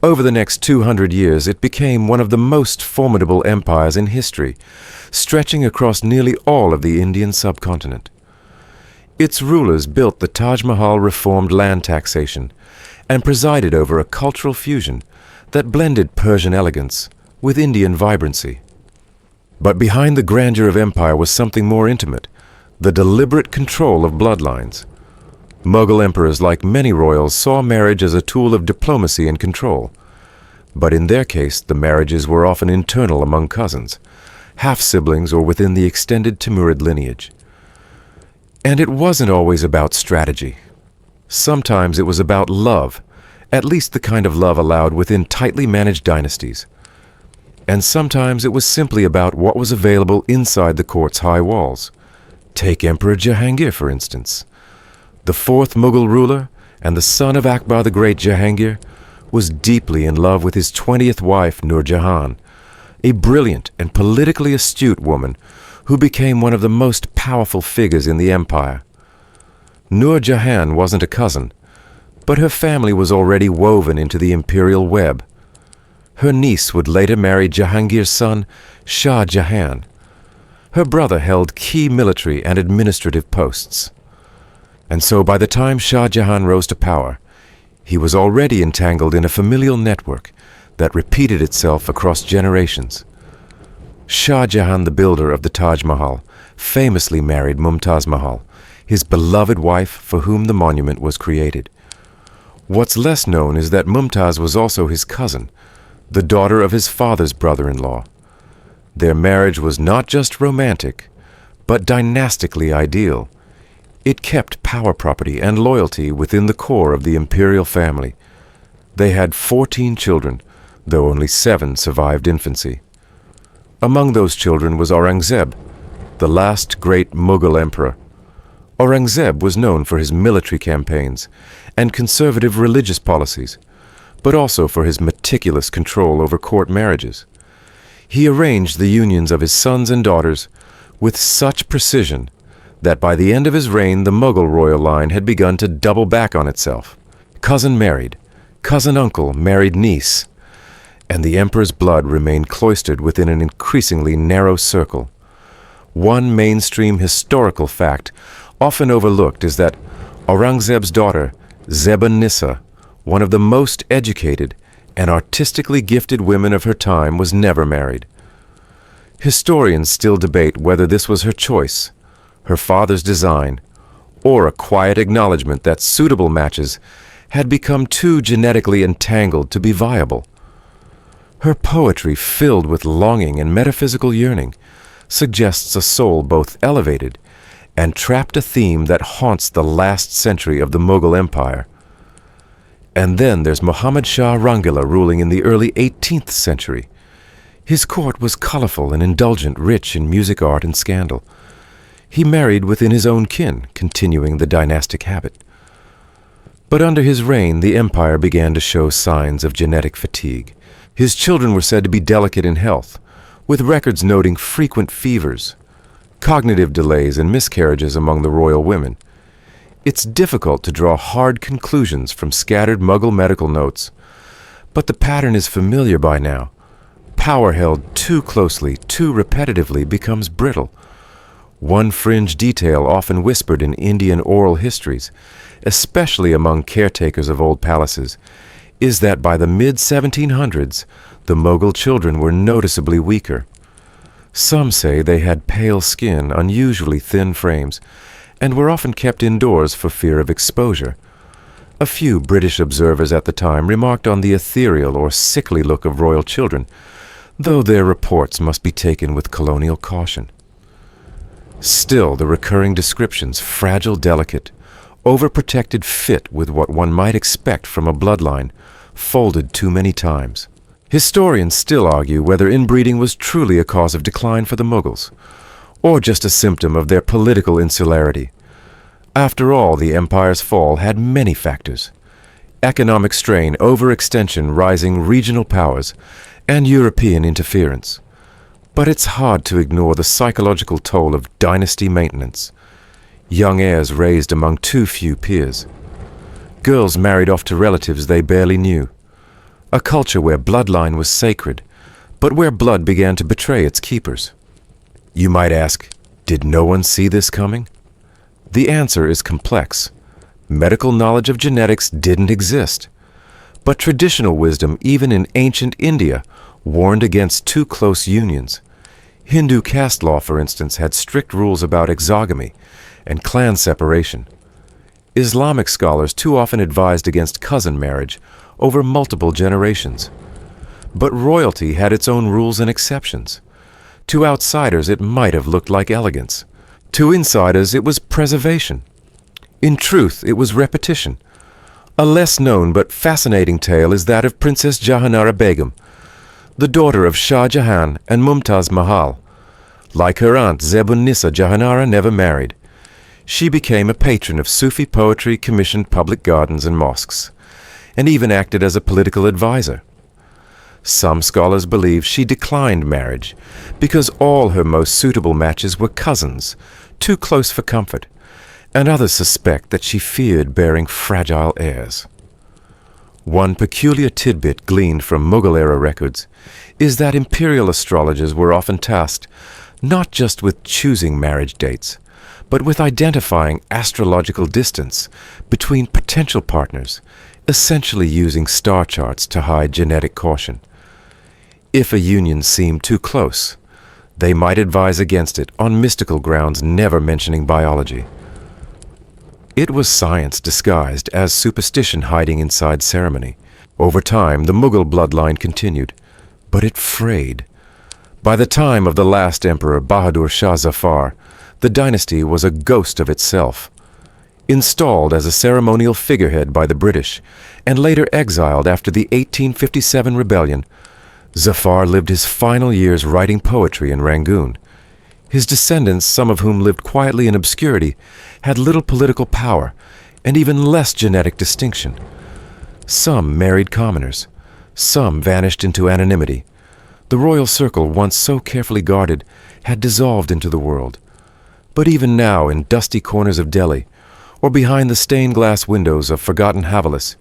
Over the next 200 years, it became one of the most formidable empires in history, stretching across nearly all of the Indian subcontinent. Its rulers built the Taj Mahal reformed land taxation and presided over a cultural fusion that blended Persian elegance with Indian vibrancy. But behind the grandeur of empire was something more intimate, the deliberate control of bloodlines. Mughal emperors, like many royals, saw marriage as a tool of diplomacy and control. But in their case, the marriages were often internal among cousins, half-siblings, or within the extended Timurid lineage. And it wasn't always about strategy. Sometimes it was about love, at least the kind of love allowed within tightly managed dynasties. And sometimes it was simply about what was available inside the court's high walls. Take Emperor Jahangir, for instance. The fourth Mughal ruler, and the son of Akbar the Great Jahangir, was deeply in love with his 20th wife, Nur Jahan, a brilliant and politically astute woman who became one of the most powerful figures in the empire. Nur Jahan wasn't a cousin, but her family was already woven into the imperial web. Her niece would later marry Jahangir's son, Shah Jahan. Her brother held key military and administrative posts. And so by the time Shah Jahan rose to power, he was already entangled in a familial network that repeated itself across generations. Shah Jahan, the builder of the Taj Mahal, famously married Mumtaz Mahal, his beloved wife for whom the monument was created. What's less known is that Mumtaz was also his cousin, the daughter of his father's brother-in-law. Their marriage was not just romantic, but dynastically ideal. It kept power, property, and loyalty within the core of the imperial family. They had 14 children, though only 7 survived infancy. Among those children was Aurangzeb, the last great Mughal emperor. Aurangzeb was known for his military campaigns and conservative religious policies, but also for his meticulous control over court marriages. He arranged the unions of his sons and daughters with such precision that by the end of his reign the Mughal royal line had begun to double back on itself. Cousin married, cousin uncle married niece, and the emperor's blood remained cloistered within an increasingly narrow circle. One mainstream historical fact often overlooked is that Aurangzeb's daughter, Zeb-un-Nissa, one of the most educated and artistically gifted women of her time, was never married. Historians still debate whether this was her choice, her father's design, or a quiet acknowledgement that suitable matches had become too genetically entangled to be viable. Her poetry, filled with longing and metaphysical yearning, suggests a soul both elevated and trapped, a theme that haunts the last century of the Mughal Empire. And then there's Muhammad Shah Rangila ruling in the early 18th century. His court was colorful and indulgent, rich in music, art, and scandal. He married within his own kin, continuing the dynastic habit. But under his reign, the empire began to show signs of genetic fatigue. His children were said to be delicate in health, with records noting frequent fevers, cognitive delays, and miscarriages among the royal women. It's difficult to draw hard conclusions from scattered Mughal medical notes, but the pattern is familiar by now. Power held too closely, too repetitively, becomes brittle. One fringe detail often whispered in Indian oral histories, especially among caretakers of old palaces, is that by the mid-1700s, the Mughal children were noticeably weaker. Some say they had pale skin, unusually thin frames, and were often kept indoors for fear of exposure. A few British observers at the time remarked on the ethereal or sickly look of royal children, though their reports must be taken with colonial caution. Still, the recurring descriptions, fragile, delicate, overprotected, fit with what one might expect from a bloodline, folded too many times. Historians still argue whether inbreeding was truly a cause of decline for the Mughals, or just a symptom of their political insularity. After all, the empire's fall had many factors: economic strain, overextension, rising regional powers, and European interference. But it's hard to ignore the psychological toll of dynasty maintenance. Young heirs raised among too few peers. Girls married off to relatives they barely knew. A culture where bloodline was sacred, but where blood began to betray its keepers. You might ask, did no one see this coming? The answer is complex. Medical knowledge of genetics didn't exist. But traditional wisdom, even in ancient India, warned against too close unions. Hindu caste law, for instance, had strict rules about exogamy and clan separation. Islamic scholars too often advised against cousin marriage over multiple generations. But royalty had its own rules and exceptions. To outsiders, it might have looked like elegance. To insiders, it was preservation. In truth, it was repetition. A less known but fascinating tale is that of Princess Jahanara Begum, the daughter of Shah Jahan and Mumtaz Mahal. Like her aunt Zebun Nissa, Jahanara never married. She became a patron of Sufi poetry, commissioned public gardens and mosques, and even acted as a political advisor. Some scholars believe she declined marriage because all her most suitable matches were cousins, too close for comfort, and others suspect that she feared bearing fragile heirs. One peculiar tidbit gleaned from Mughal-era records is that imperial astrologers were often tasked not just with choosing marriage dates, but with identifying astrological distance between potential partners, essentially using star charts to hide genetic caution. If a union seemed too close, they might advise against it on mystical grounds, never mentioning biology. It was science disguised as superstition hiding inside ceremony. Over time, the Mughal bloodline continued, but it frayed. By the time of the last emperor, Bahadur Shah Zafar, the dynasty was a ghost of itself. Installed as a ceremonial figurehead by the British, and later exiled after the 1857 rebellion, Zafar lived his final years writing poetry in Rangoon. His descendants, some of whom lived quietly in obscurity, had little political power and even less genetic distinction. Some married commoners. Some vanished into anonymity. The royal circle, once so carefully guarded, had dissolved into the world. But even now, in dusty corners of Delhi, or behind the stained glass windows of forgotten Havalis,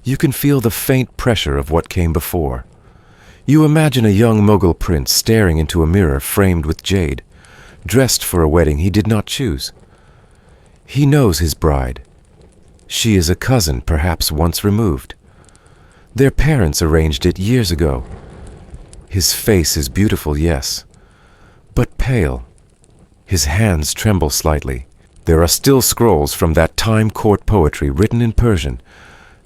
you can feel the faint pressure of what came before. You imagine a young Mughal prince staring into a mirror framed with jade, dressed for a wedding he did not choose. He knows his bride. She is a cousin, perhaps once removed. Their parents arranged it years ago. His face is beautiful, yes, but pale. His hands tremble slightly. There are still scrolls from that time court poetry written in Persian,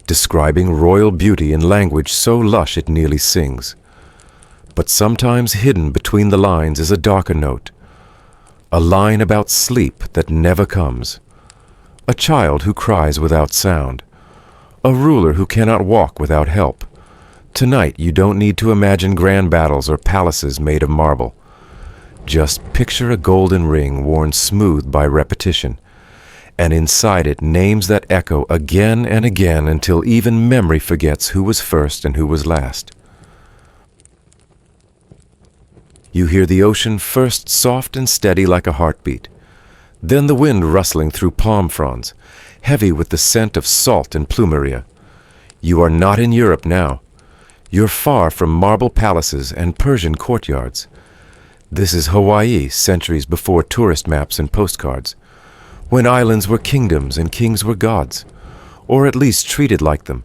describing royal beauty in language so lush it nearly sings. But sometimes hidden between the lines is a darker note, a line about sleep that never comes, a child who cries without sound, a ruler who cannot walk without help. Tonight you don't need to imagine grand battles or palaces made of marble. Just picture a golden ring worn smooth by repetition, and inside it names that echo again and again until even memory forgets who was first and who was last. You hear the ocean first soft and steady like a heartbeat, then the wind rustling through palm fronds, heavy with the scent of salt and plumeria. You are not in Europe now. You're far from marble palaces and Persian courtyards. This is Hawaii centuries before tourist maps and postcards, when islands were kingdoms and kings were gods, or at least treated like them.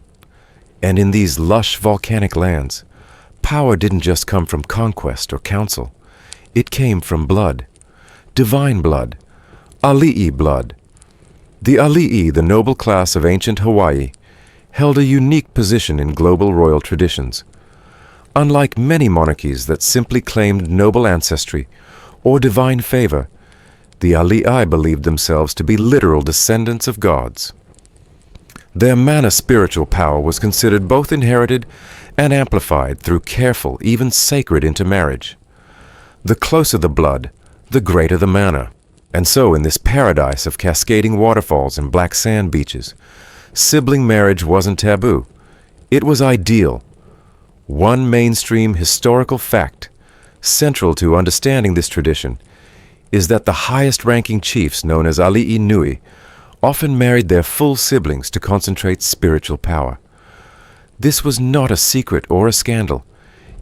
And in these lush volcanic lands, power didn't just come from conquest or council. It came from blood, divine blood, Ali'i blood. The Ali'i, the noble class of ancient Hawaii, held a unique position in global royal traditions. Unlike many monarchies that simply claimed noble ancestry or divine favor, the Ali'i believed themselves to be literal descendants of gods. Their mana spiritual power was considered both inherited and amplified through careful, even sacred intermarriage. The closer the blood, the greater the mana. And so in this paradise of cascading waterfalls and black sand beaches, sibling marriage wasn't taboo. It was ideal. One mainstream historical fact, central to understanding this tradition, is that the highest-ranking chiefs, known as Ali'i Nui, often married their full siblings to concentrate spiritual power. This was not a secret or a scandal.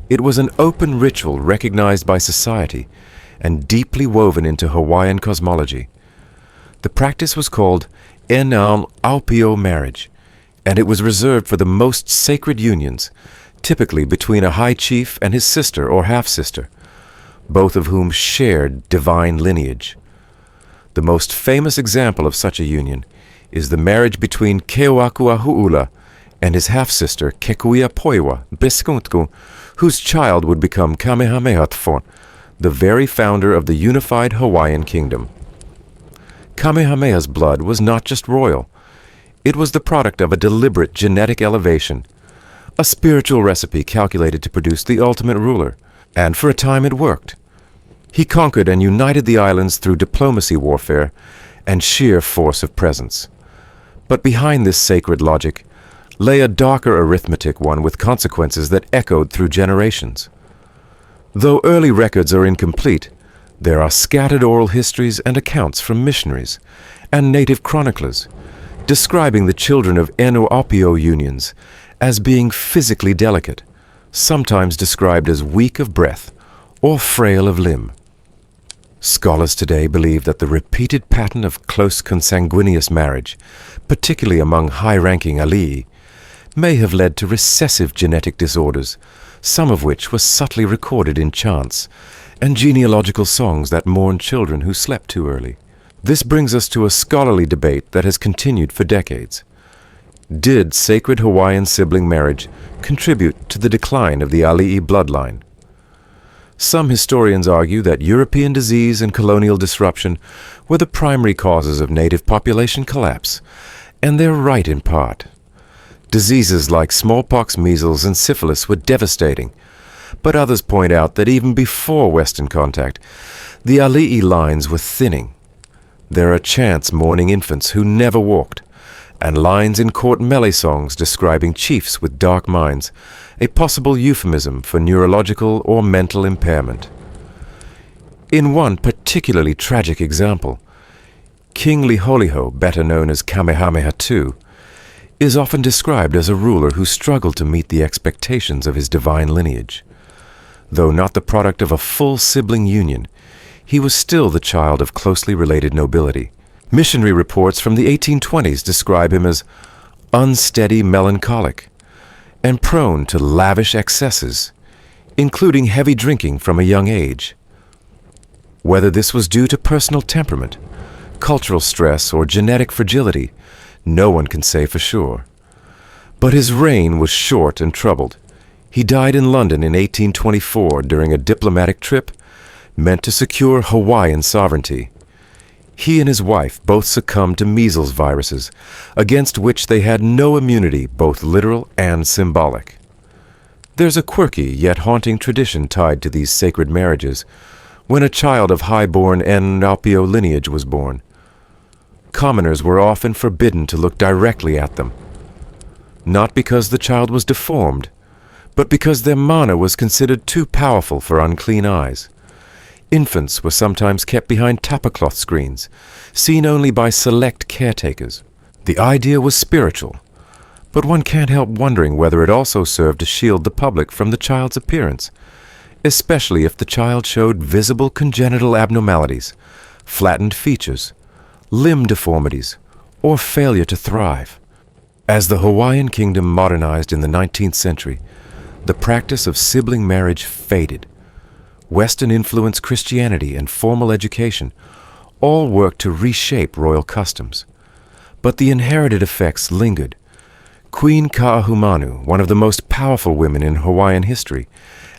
It was an open ritual recognized by society and deeply woven into Hawaiian cosmology. The practice was called Enal Aupio marriage, and it was reserved for the most sacred unions, typically between a high chief and his sister or half-sister, both of whom shared divine lineage. The most famous example of such a union is the marriage between Keoakuahu'ula and his half-sister Kekuiapoiwa Beskuntku, whose child would become Kamehameha IV, the very founder of the unified Hawaiian kingdom. Kamehameha's blood was not just royal. It was the product of a deliberate genetic elevation, a spiritual recipe calculated to produce the ultimate ruler, and for a time it worked. He conquered and united the islands through diplomacy warfare and sheer force of presence. But behind this sacred logic lay a darker arithmetic one with consequences that echoed through generations. Though early records are incomplete, there are scattered oral histories and accounts from missionaries and native chroniclers describing the children of Enu-Apio unions as being physically delicate, sometimes described as weak of breath or frail of limb. Scholars today believe that the repeated pattern of close consanguineous marriage, particularly among high-ranking Ali'i, may have led to recessive genetic disorders, some of which were subtly recorded in chants and genealogical songs that mourned children who slept too early. This brings us to a scholarly debate that has continued for decades. Did sacred Hawaiian sibling marriage contribute to the decline of the Ali'i bloodline? Some historians argue that European disease and colonial disruption were the primary causes of native population collapse, and they're right in part. Diseases like smallpox, measles, and syphilis were devastating, but others point out that even before Western contact, the Ali'i lines were thinning. There are chants mourning infants who never walked, and lines in court melee songs describing chiefs with dark minds, a possible euphemism for neurological or mental impairment. In one particularly tragic example, King Liholiho, better known as Kamehameha II, is often described as a ruler who struggled to meet the expectations of his divine lineage. Though not the product of a full sibling union, he was still the child of closely related nobility. Missionary reports from the 1820s describe him as unsteady melancholic and prone to lavish excesses, including heavy drinking from a young age. Whether this was due to personal temperament, cultural stress, or genetic fragility, no one can say for sure. But his reign was short and troubled. He died in London in 1824 during a diplomatic trip meant to secure Hawaiian sovereignty. He and his wife both succumbed to measles viruses, against which they had no immunity, both literal and symbolic. There's a quirky yet haunting tradition tied to these sacred marriages when a child of high-born Enu-Apio lineage was born. Commoners were often forbidden to look directly at them, not because the child was deformed, but because their mana was considered too powerful for unclean eyes. Infants were sometimes kept behind tapacloth screens, seen only by select caretakers. The idea was spiritual, but one can't help wondering whether it also served to shield the public from the child's appearance, especially if the child showed visible congenital abnormalities, flattened features, limb deformities, or failure to thrive. As the Hawaiian kingdom modernized in the 19th century, the practice of sibling marriage faded. Western-influenced Christianity and formal education all worked to reshape royal customs. But the inherited effects lingered. Queen Kaahumanu, one of the most powerful women in Hawaiian history,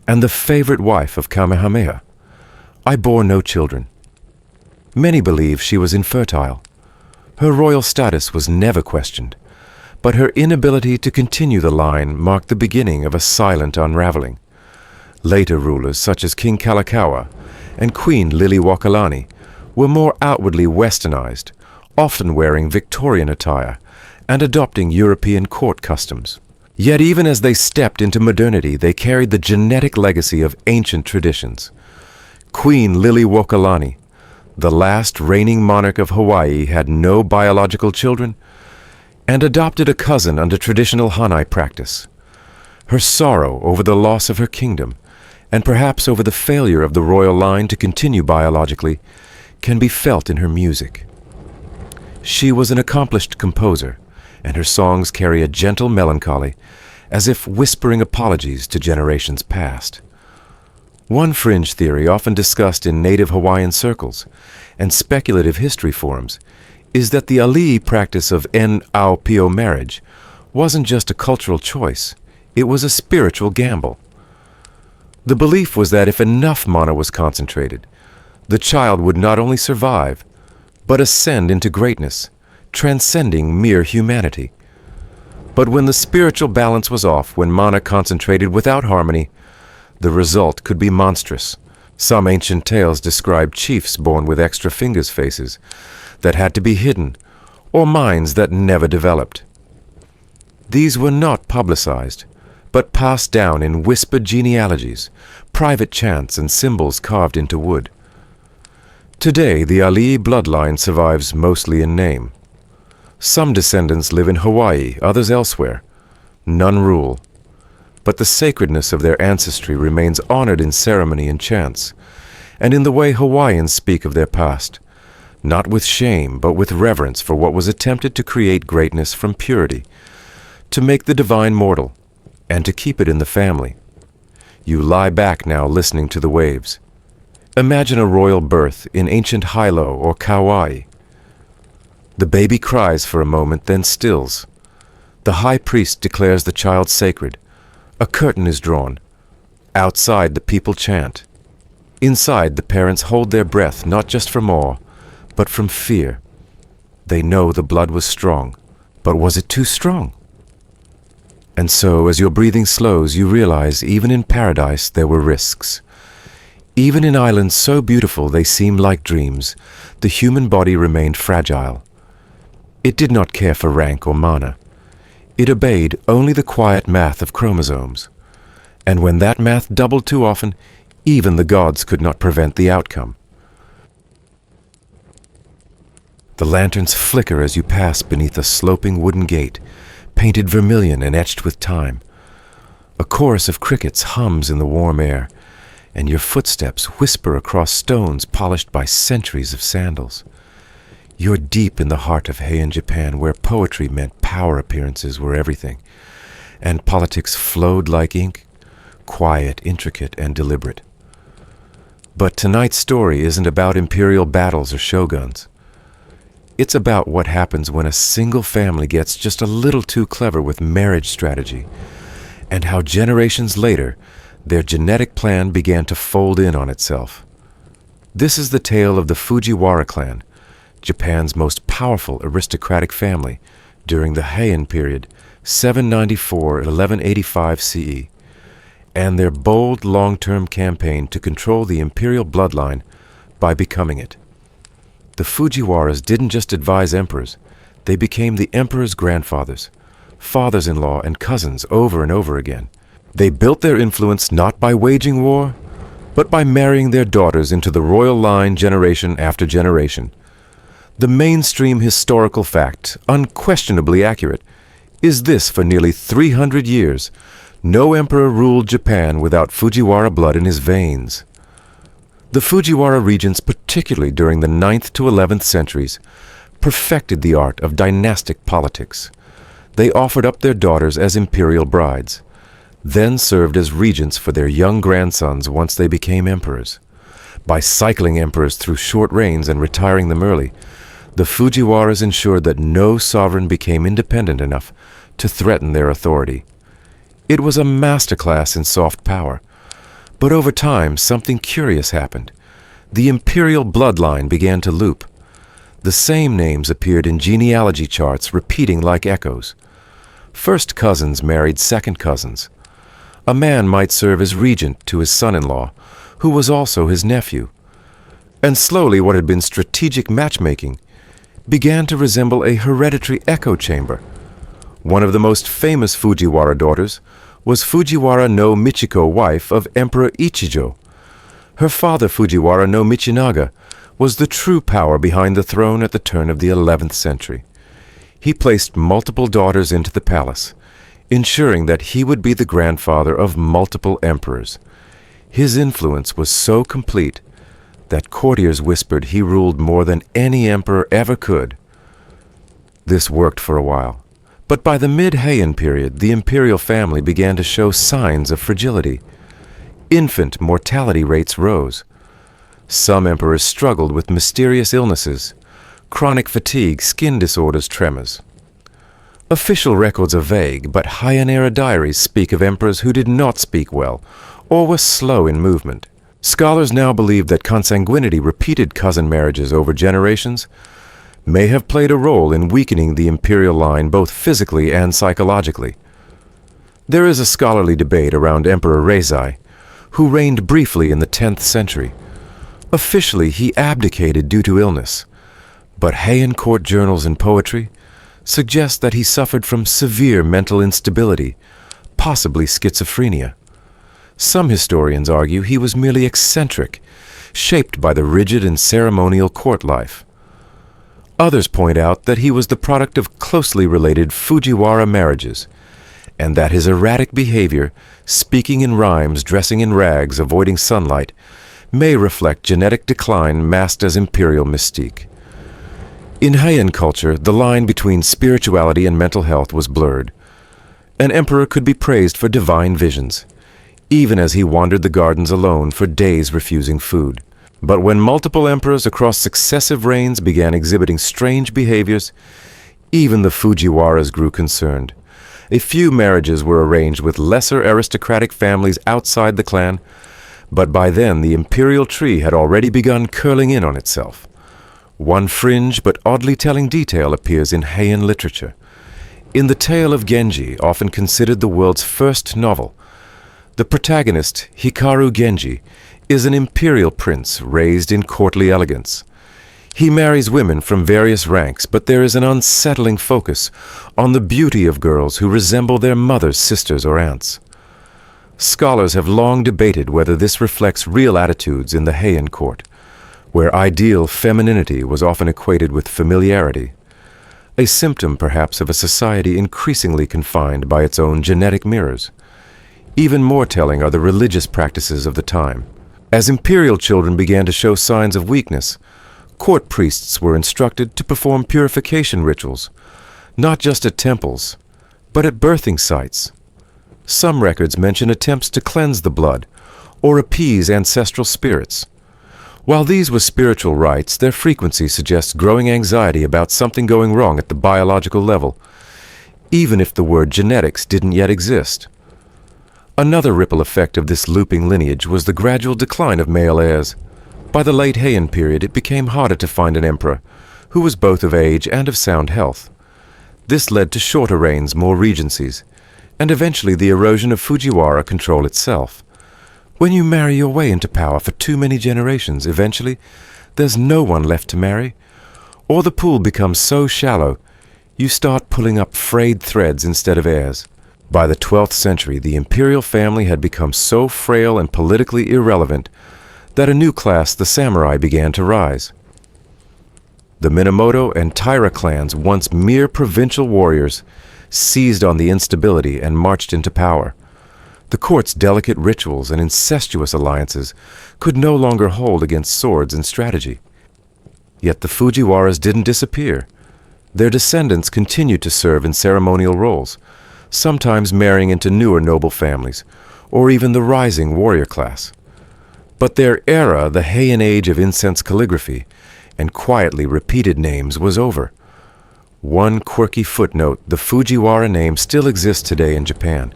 and the favorite wife of Kamehameha. I bore no children. Many believe she was infertile. Her royal status was never questioned, but her inability to continue the line marked the beginning of a silent unraveling. Later rulers such as King Kalakaua and Queen Liliuokalani were more outwardly westernized, often wearing Victorian attire and adopting European court customs. Yet even as they stepped into modernity, they carried the genetic legacy of ancient traditions. Queen Liliuokalani, the last reigning monarch of Hawaii, had no biological children and adopted a cousin under traditional Hanai practice. Her sorrow over the loss of her kingdom, and perhaps over the failure of the royal line to continue biologically, can be felt in her music. She was an accomplished composer, and her songs carry a gentle melancholy, as if whispering apologies to generations past. One fringe theory often discussed in native Hawaiian circles and speculative history forums is that the Ali practice of N-au-pio marriage wasn't just a cultural choice, it was a spiritual gamble. The belief was that if enough mana was concentrated, the child would not only survive, but ascend into greatness, transcending mere humanity. But when the spiritual balance was off, when mana concentrated without harmony, the result could be monstrous. Some ancient tales describe chiefs born with extra fingers faces that had to be hidden, or minds that never developed. These were not publicized, but passed down in whispered genealogies, private chants, and symbols carved into wood. Today, the Ali bloodline survives mostly in name. Some descendants live in Hawaii, others elsewhere. None rule. But the sacredness of their ancestry remains honored in ceremony and chants, and in the way Hawaiians speak of their past, not with shame, but with reverence for what was attempted to create greatness from purity, to make the divine mortal, and to keep it in the family. You lie back now listening to the waves. Imagine a royal birth in ancient Hilo or Kauai. The baby cries for a moment, then stills. The high priest declares the child sacred. A curtain is drawn. Outside, the people chant. Inside, the parents hold their breath, not just from awe, but from fear. They know the blood was strong, but was it too strong? And so, as your breathing slows, you realize even in paradise there were risks. Even in islands so beautiful they seemed like dreams, the human body remained fragile. It did not care for rank or mana. It obeyed only the quiet math of chromosomes. And when that math doubled too often, even the gods could not prevent the outcome. The lanterns flicker as you pass beneath a sloping wooden gate, painted vermilion and etched with time. A chorus of crickets hums in the warm air, and your footsteps whisper across stones polished by centuries of sandals. You're deep in the heart of Heian Japan, where poetry meant power appearances were everything, and politics flowed like ink, quiet, intricate, and deliberate. But tonight's story isn't about imperial battles or shoguns. It's about what happens when a single family gets just a little too clever with marriage strategy, and how generations later, their genetic plan began to fold in on itself. This is the tale of the Fujiwara clan, Japan's most powerful aristocratic family during the Heian period, 794-1185 CE, and their bold long-term campaign to control the imperial bloodline by becoming it. The Fujiwaras didn't just advise emperors, they became the emperor's grandfathers, fathers-in-law, and cousins over and over again. They built their influence not by waging war, but by marrying their daughters into the royal line generation after generation. The mainstream historical fact, unquestionably accurate, is this: for nearly 300 years, no emperor ruled Japan without Fujiwara blood in his veins. The Fujiwara regents, particularly during the 9th to 11th centuries, perfected the art of dynastic politics. They offered up their daughters as imperial brides, then served as regents for their young grandsons once they became emperors. By cycling emperors through short reigns and retiring them early, the Fujiwaras ensured that no sovereign became independent enough to threaten their authority. It was a masterclass in soft power. But over time, something curious happened. The imperial bloodline began to loop. The same names appeared in genealogy charts, repeating like echoes. First cousins married second cousins. A man might serve as regent to his son-in-law, who was also his nephew. And slowly what had been strategic matchmaking began to resemble a hereditary echo chamber. One of the most famous Fujiwara daughters was Fujiwara no Michiko, wife of Emperor Ichijo. Her father, Fujiwara no Michinaga, was the true power behind the throne at the turn of the 11th century. He placed multiple daughters into the palace, ensuring that he would be the grandfather of multiple emperors. His influence was so complete that courtiers whispered he ruled more than any emperor ever could. This worked for a while, but by the mid-Heian period, the imperial family began to show signs of fragility. Infant mortality rates rose. Some emperors struggled with mysterious illnesses, chronic fatigue, skin disorders, tremors. Official records are vague, but Heian-era diaries speak of emperors who did not speak well or were slow in movement. Scholars now believe that consanguinity, repeated cousin marriages over generations, may have played a role in weakening the imperial line both physically and psychologically. There is a scholarly debate around Emperor Reizei, who reigned briefly in the 10th century. Officially, he abdicated due to illness, but Heian court journals and poetry suggest that he suffered from severe mental instability, possibly schizophrenia. Some historians argue he was merely eccentric, shaped by the rigid and ceremonial court life. Others point out that he was the product of closely related Fujiwara marriages, and that his erratic behavior, speaking in rhymes, dressing in rags, avoiding sunlight, may reflect genetic decline masked as imperial mystique. In Heian culture, the line between spirituality and mental health was blurred. An emperor could be praised for divine visions, even as he wandered the gardens alone for days refusing food. But when multiple emperors across successive reigns began exhibiting strange behaviors, even the Fujiwaras grew concerned. A few marriages were arranged with lesser aristocratic families outside the clan, but by then the imperial tree had already begun curling in on itself. One fringe but oddly telling detail appears in Heian literature. In the tale of Genji, often considered the world's first novel, the protagonist, Hikaru Genji, is an imperial prince raised in courtly elegance. He marries women from various ranks, but there is an unsettling focus on the beauty of girls who resemble their mothers, sisters, or aunts. Scholars have long debated whether this reflects real attitudes in the Heian court, where ideal femininity was often equated with familiarity, a symptom perhaps of a society increasingly confined by its own genetic mirrors. Even more telling are the religious practices of the time. As imperial children began to show signs of weakness, court priests were instructed to perform purification rituals, not just at temples, but at birthing sites. Some records mention attempts to cleanse the blood or appease ancestral spirits. While these were spiritual rites, their frequency suggests growing anxiety about something going wrong at the biological level, even if the word genetics didn't yet exist. Another ripple effect of this looping lineage was the gradual decline of male heirs. By the late Heian period, it became harder to find an emperor who was both of age and of sound health. This led to shorter reigns, more regencies, and eventually the erosion of Fujiwara control itself. When you marry your way into power for too many generations, eventually there's no one left to marry, or the pool becomes so shallow you start pulling up frayed threads instead of heirs. By the 12th century, the imperial family had become so frail and politically irrelevant that a new class, the samurai, began to rise. The Minamoto and Taira clans, once mere provincial warriors, seized on the instability and marched into power. The court's delicate rituals and incestuous alliances could no longer hold against swords and strategy. Yet the Fujiwaras didn't disappear. Their descendants continued to serve in ceremonial roles, sometimes marrying into newer noble families, or even the rising warrior class. But their era, the Heian age of incense calligraphy and quietly repeated names, was over. One quirky footnote: the Fujiwara name still exists today in Japan.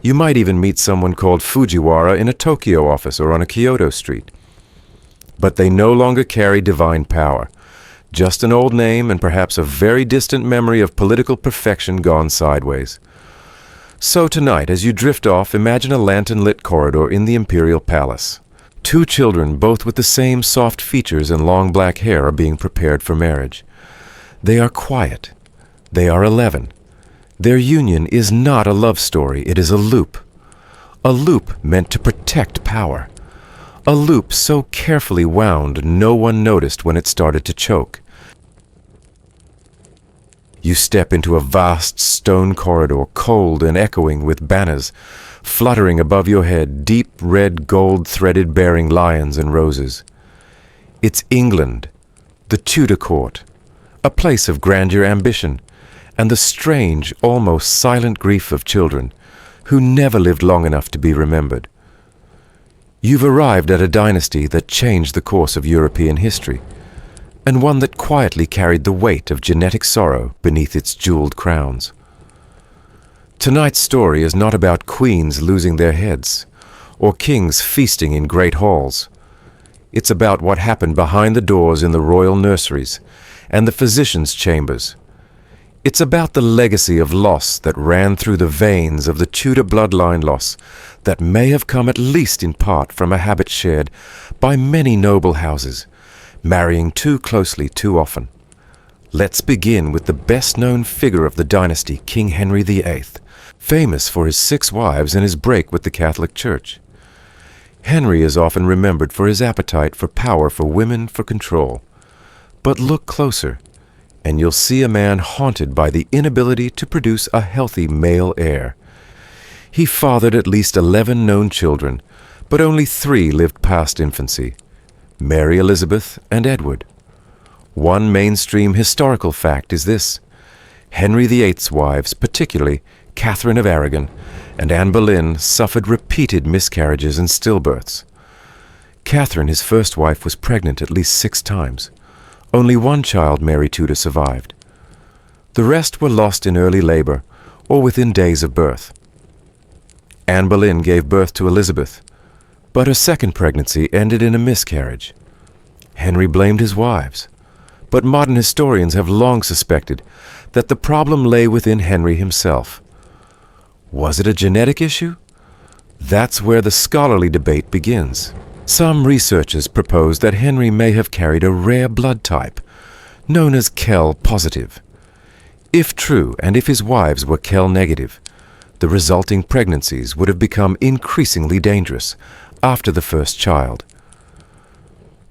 You might even meet someone called Fujiwara in a Tokyo office or on a Kyoto street. But they no longer carry divine power. Just an old name and perhaps a very distant memory of political perfection gone sideways. So tonight, as you drift off, imagine a lantern-lit corridor in the imperial palace. Two children, both with the same soft features and long black hair, are being prepared for marriage. They are quiet. They are 11. Their union is not a love story, it is a loop. A loop meant to protect power. A loop so carefully wound no one noticed when it started to choke. You step into a vast stone corridor, cold and echoing with banners fluttering above your head, deep red gold-threaded bearing lions and roses. It's England, the Tudor court, a place of grandeur ambition, and the strange, almost silent grief of children who never lived long enough to be remembered. You've arrived at a dynasty that changed the course of European history, and one that quietly carried the weight of genetic sorrow beneath its jeweled crowns. Tonight's story is not about queens losing their heads, or kings feasting in great halls. It's about what happened behind the doors in the royal nurseries and the physicians' chambers. It's about the legacy of loss that ran through the veins of the Tudor bloodline, loss that may have come at least in part from a habit shared by many noble houses, marrying too closely too often. Let's begin with the best-known figure of the dynasty, King Henry VIII, famous for his 6 wives and his break with the Catholic Church. Henry is often remembered for his appetite for power, for women, for control. But look closer, and you'll see a man haunted by the inability to produce a healthy male heir. He fathered at least 11 known children, but only 3 lived past infancy: Mary Elizabeth and Edward. One mainstream historical fact is this: Henry VIII's wives, particularly Catherine of Aragon and Anne Boleyn, suffered repeated miscarriages and stillbirths. Catherine, his first wife, was pregnant at least 6 times. Only one child, Mary Tudor, survived. The rest were lost in early labor or within days of birth. Anne Boleyn gave birth to Elizabeth, but her second pregnancy ended in a miscarriage. Henry blamed his wives, but modern historians have long suspected that the problem lay within Henry himself. Was it a genetic issue? That's where the scholarly debate begins. Some researchers propose that Henry may have carried a rare blood type, known as Kell positive. If true, and if his wives were Kell negative, the resulting pregnancies would have become increasingly dangerous after the first child.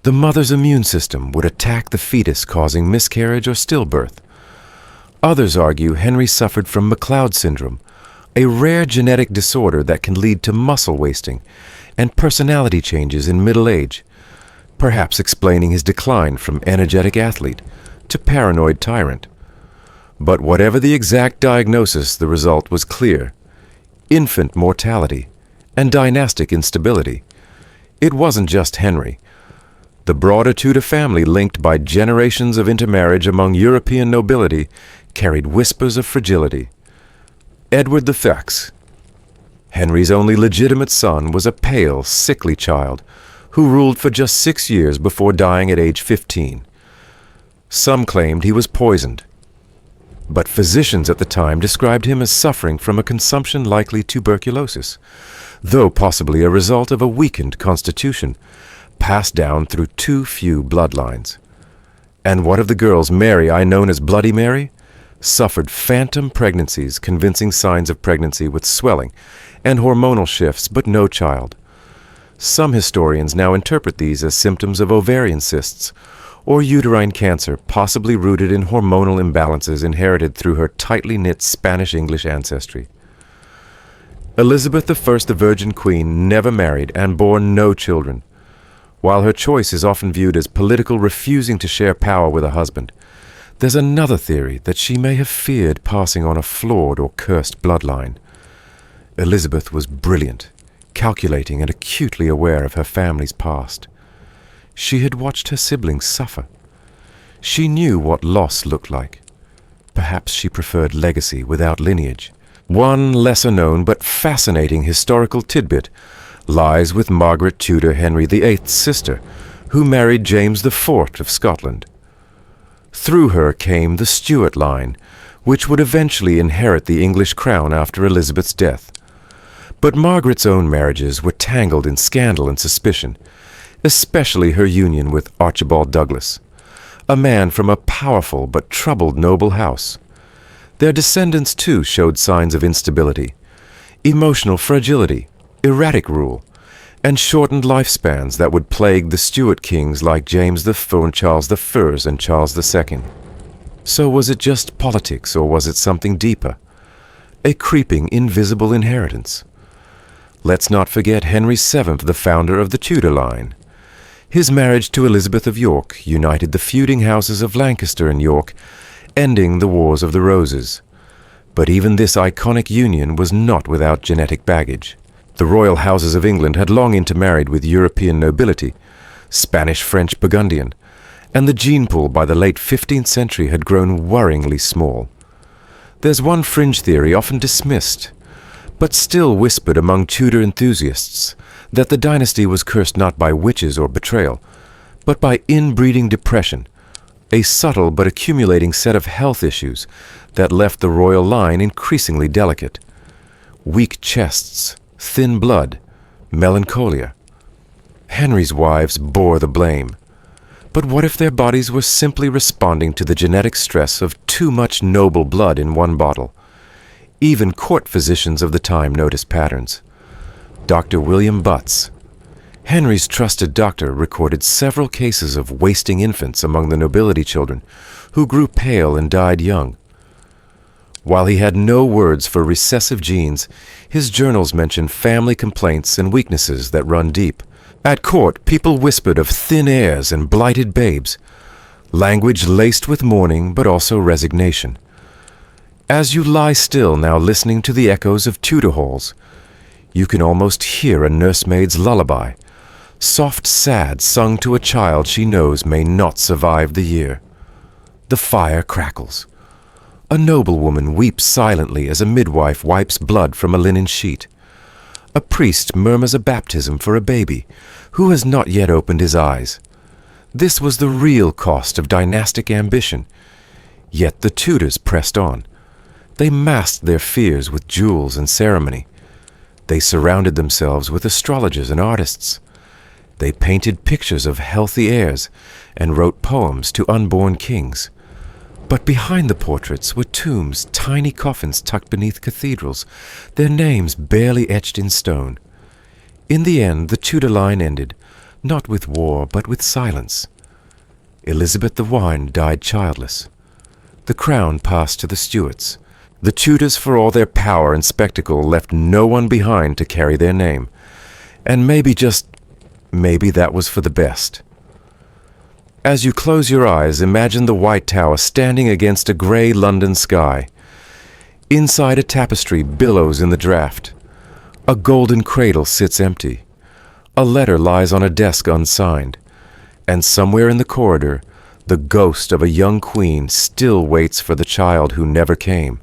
The mother's immune system would attack the fetus, causing miscarriage or stillbirth. Others argue Henry suffered from McLeod syndrome, a rare genetic disorder that can lead to muscle wasting and personality changes in middle age, perhaps explaining his decline from energetic athlete to paranoid tyrant. But whatever the exact diagnosis, the result was clear: infant mortality and dynastic instability. It wasn't just Henry. The broader Tudor family, linked by generations of intermarriage among European nobility, carried whispers of fragility. Edward the Fox, Henry's only legitimate son, was a pale, sickly child who ruled for just 6 years before dying at age 15. Some claimed he was poisoned, but physicians at the time described him as suffering from a consumption-likely tuberculosis, though possibly a result of a weakened constitution, passed down through too few bloodlines. And what of the girls Mary, known as Bloody Mary? suffered phantom pregnancies, convincing signs of pregnancy with swelling and hormonal shifts, but no child. Some historians now interpret these as symptoms of ovarian cysts or uterine cancer, possibly rooted in hormonal imbalances inherited through her tightly knit Spanish-English ancestry. Elizabeth I, the Virgin Queen, never married and bore no children. While her choice is often viewed as political, refusing to share power with a husband, there's another theory that she may have feared passing on a flawed or cursed bloodline. Elizabeth was brilliant, calculating and acutely aware of her family's past. She had watched her siblings suffer. She knew what loss looked like. Perhaps she preferred legacy without lineage. One lesser-known but fascinating historical tidbit lies with Margaret Tudor, Henry VIII's sister, who married James IV of Scotland. Through her came the Stuart line, which would eventually inherit the English crown after Elizabeth's death. But Margaret's own marriages were tangled in scandal and suspicion, especially her union with Archibald Douglas, a man from a powerful but troubled noble house. Their descendants, too, showed signs of instability, emotional fragility, erratic rule, and shortened lifespans that would plague the Stuart kings like James IV and Charles I and Charles II. So was it just politics, or was it something deeper? A creeping, invisible inheritance. Let's not forget Henry VII, the founder of the Tudor line. His marriage to Elizabeth of York united the feuding houses of Lancaster and York, ending the Wars of the Roses. But even this iconic union was not without genetic baggage. The royal houses of England had long intermarried with European nobility, Spanish, French, Burgundian, and the gene pool by the late 15th century had grown worryingly small. There's one fringe theory often dismissed, but still whispered among Tudor enthusiasts, that the dynasty was cursed not by witches or betrayal, but by inbreeding depression, a subtle but accumulating set of health issues that left the royal line increasingly delicate. Weak chests, thin blood, melancholia. Henry's wives bore the blame. But what if their bodies were simply responding to the genetic stress of too much noble blood in one bottle? Even court physicians of the time noticed patterns. Dr. William Butts, Henry's trusted doctor, recorded several cases of wasting infants among the nobility children who grew pale and died young. While he had no words for recessive genes, his journals mention family complaints and weaknesses that run deep. At court, people whispered of thin heirs and blighted babes, language laced with mourning but also resignation. As you lie still now listening to the echoes of Tudor halls, you can almost hear a nursemaid's lullaby, soft sad sung to a child she knows may not survive the year. The fire crackles. A noblewoman weeps silently as a midwife wipes blood from a linen sheet. A priest murmurs a baptism for a baby who has not yet opened his eyes. This was the real cost of dynastic ambition. Yet the Tudors pressed on. They masked their fears with jewels and ceremony. They surrounded themselves with astrologers and artists. They painted pictures of healthy heirs and wrote poems to unborn kings. But behind the portraits were tombs, tiny coffins tucked beneath cathedrals, their names barely etched in stone. In the end, the Tudor line ended, not with war, but with silence. Elizabeth I died childless. The crown passed to the Stuarts. The Tudors, for all their power and spectacle, left no one behind to carry their name. And maybe, just maybe, that was for the best. As you close your eyes, imagine the White Tower standing against a gray London sky. Inside, a tapestry billows in the draught. A golden cradle sits empty. A letter lies on a desk unsigned. And somewhere in the corridor, the ghost of a young queen still waits for the child who never came.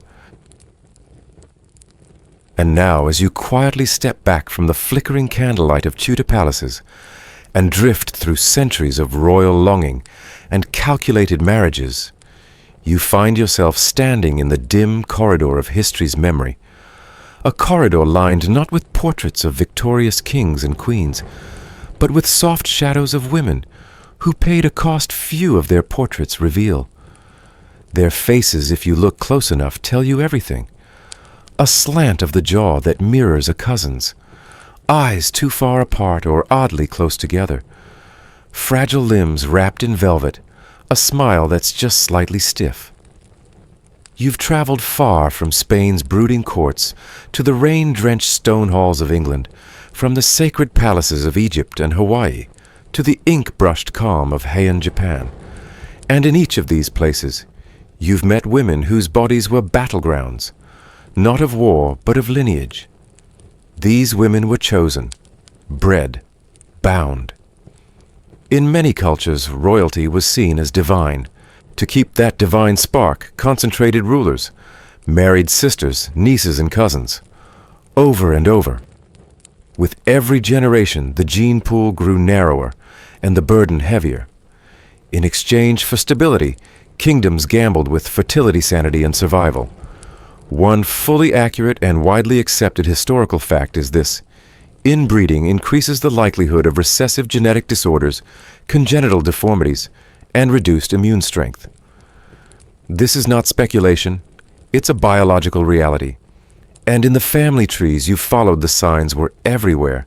And now, as you quietly step back from the flickering candlelight of Tudor palaces and drift through centuries of royal longing and calculated marriages, you find yourself standing in the dim corridor of history's memory, a corridor lined not with portraits of victorious kings and queens, but with soft shadows of women who paid a cost few of their portraits reveal. Their faces, if you look close enough, tell you everything. A slant of the jaw that mirrors a cousin's. Eyes too far apart or oddly close together. Fragile limbs wrapped in velvet, a smile that's just slightly stiff. You've traveled far from Spain's brooding courts to the rain-drenched stone halls of England, from the sacred palaces of Egypt and Hawaii to the ink-brushed calm of Heian, Japan. And in each of these places, you've met women whose bodies were battlegrounds, not of war, but of lineage. These women were chosen, bred, bound. In many cultures, royalty was seen as divine. To keep that divine spark, concentrated rulers, married sisters, nieces, and cousins, over and over. With every generation, the gene pool grew narrower and the burden heavier. In exchange for stability, kingdoms gambled with fertility, sanity, and survival. One fully accurate and widely accepted historical fact is this: inbreeding increases the likelihood of recessive genetic disorders, congenital deformities, and reduced immune strength. This is not speculation, it's a biological reality. And in the family trees you followed, the signs were everywhere.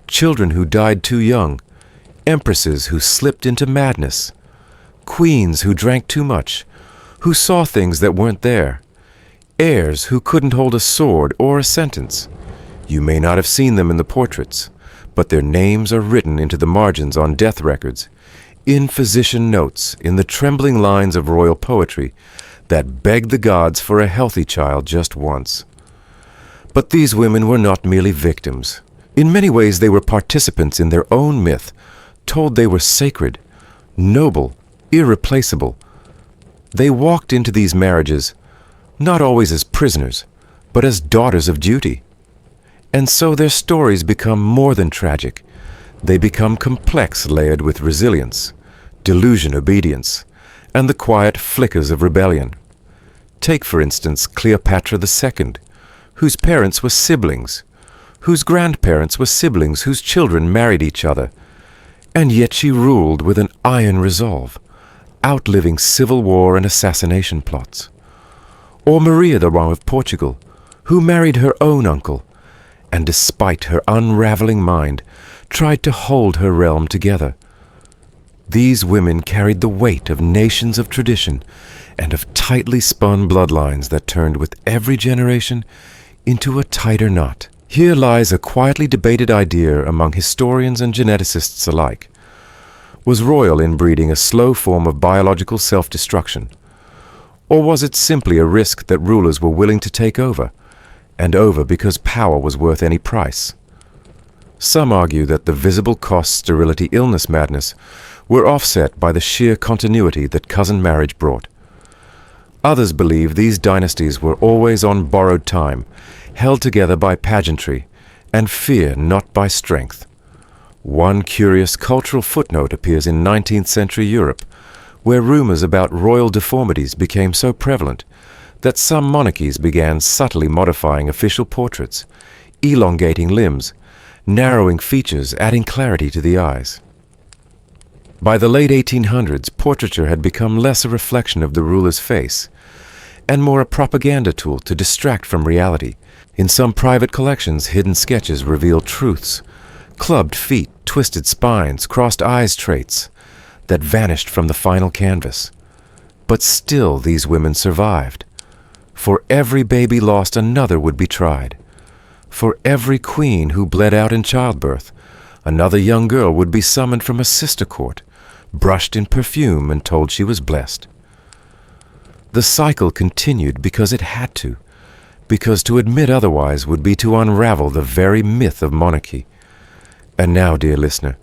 Children who died too young, empresses who slipped into madness, queens who drank too much, who saw things that weren't there, heirs who couldn't hold a sword or a sentence. You may not have seen them in the portraits, but their names are written into the margins on death records, in physician notes, in the trembling lines of royal poetry that begged the gods for a healthy child just once. But these women were not merely victims. In many ways they were participants in their own myth, told they were sacred, noble, irreplaceable. They walked into these marriages not always as prisoners, but as daughters of duty. And so their stories become more than tragic. They become complex, layered with resilience, delusion, obedience, and the quiet flickers of rebellion. Take, for instance, Cleopatra II, whose parents were siblings, whose grandparents were siblings, whose children married each other, and yet she ruled with an iron resolve, outliving civil war and assassination plots. Or Maria I of Portugal, who married her own uncle, and despite her unraveling mind, tried to hold her realm together. These women carried the weight of nations of tradition and of tightly spun bloodlines that turned with every generation into a tighter knot. Here lies a quietly debated idea among historians and geneticists alike. Was royal inbreeding a slow form of biological self-destruction? Or was it simply a risk that rulers were willing to take over, and over because power was worth any price? Some argue that the visible costs, sterility, illness, madness were offset by the sheer continuity that cousin marriage brought. Others believe these dynasties were always on borrowed time, held together by pageantry, and fear not by strength. One curious cultural footnote appears in 19th century Europe, where rumors about royal deformities became so prevalent that some monarchies began subtly modifying official portraits, elongating limbs, narrowing features, adding clarity to the eyes. By the late 1800s, portraiture had become less a reflection of the ruler's face and more a propaganda tool to distract from reality. In some private collections, hidden sketches reveal truths, clubbed feet, twisted spines, crossed eyes traits that vanished from the final canvas. But still these women survived. For every baby lost, another would be tried. For every queen who bled out in childbirth, another young girl would be summoned from a sister court, brushed in perfume and told she was blessed. The cycle continued because it had to, because to admit otherwise would be to unravel the very myth of monarchy. And now, dear listener,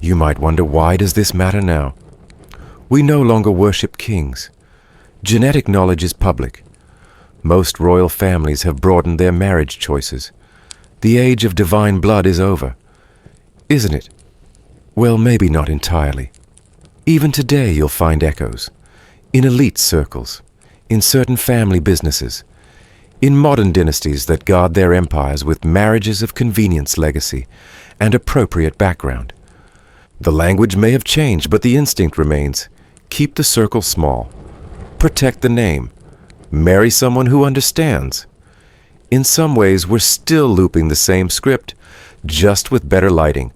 you might wonder, why does this matter now? We no longer worship kings. Genetic knowledge is public. Most royal families have broadened their marriage choices. The age of divine blood is over. Isn't it? Well, maybe not entirely. Even today you'll find echoes. In elite circles, in certain family businesses, in modern dynasties that guard their empires with marriages of convenience, legacy, and appropriate background. The language may have changed, but the instinct remains: keep the circle small. Protect the name. Marry someone who understands. In some ways, we're still looping the same script, just with better lighting.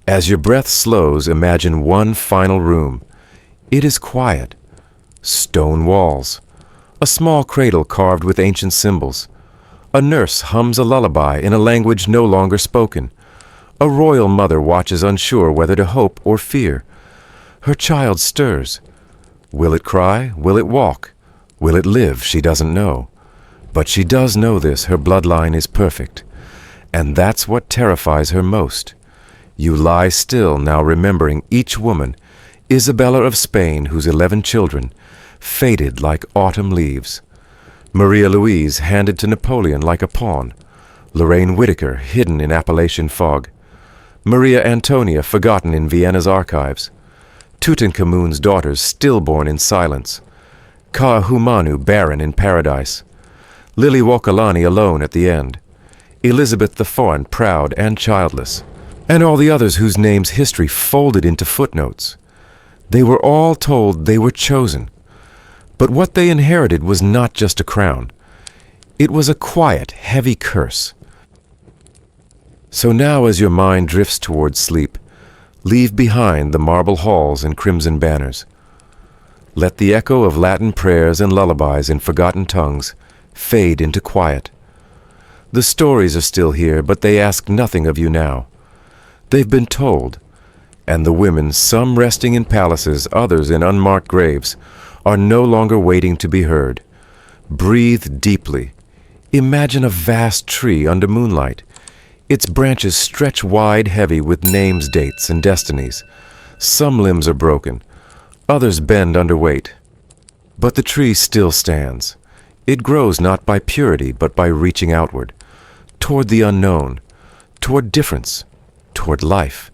As your breath slows, imagine one final room. It is quiet. Stone walls. A small cradle carved with ancient symbols. A nurse hums a lullaby in a language no longer spoken. A royal mother watches unsure whether to hope or fear. Her child stirs. Will it cry? Will it walk? Will it live? She doesn't know. But she does know this: her bloodline is perfect. And that's what terrifies her most. You lie still now, remembering each woman, Isabella of Spain, whose 11 children faded like autumn leaves. Maria Louise handed to Napoleon like a pawn. Lorraine Whitaker hidden in Appalachian fog. Maria Antonia forgotten in Vienna's archives. Tutankhamun's daughters stillborn in silence. Ka'ahumanu barren in paradise. Liliuokalani alone at the end. Elizabeth the Fawn proud and childless. And all the others whose names history folded into footnotes. They were all told they were chosen. But what they inherited was not just a crown. It was a quiet, heavy curse. So now, as your mind drifts towards sleep, leave behind the marble halls and crimson banners. Let the echo of Latin prayers and lullabies in forgotten tongues fade into quiet. The stories are still here, but they ask nothing of you now. They've been told, and the women, some resting in palaces, others in unmarked graves, are no longer waiting to be heard. Breathe deeply. Imagine a vast tree under moonlight. Its branches stretch wide, heavy with names, dates, and destinies. Some limbs are broken, others bend under weight. But the tree still stands. It grows not by purity, but by reaching outward, toward the unknown, toward difference, toward life.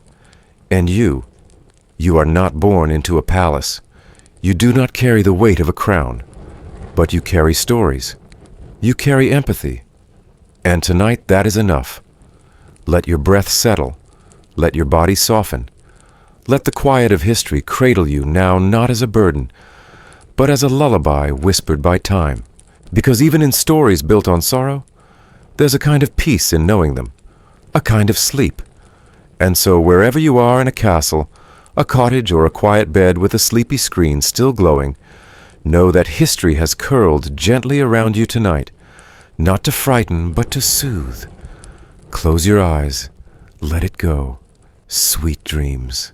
And you are not born into a palace. You do not carry the weight of a crown, but you carry stories. You carry empathy. And tonight that is enough. Let your breath settle. Let your body soften. Let the quiet of history cradle you now, not as a burden, but as a lullaby whispered by time. Because even in stories built on sorrow, there's a kind of peace in knowing them, a kind of sleep. And so wherever you are in a castle, a cottage, or a quiet bed with a sleepy screen still glowing, know that history has curled gently around you tonight, not to frighten, but to soothe. Close your eyes. Let it go. Sweet dreams.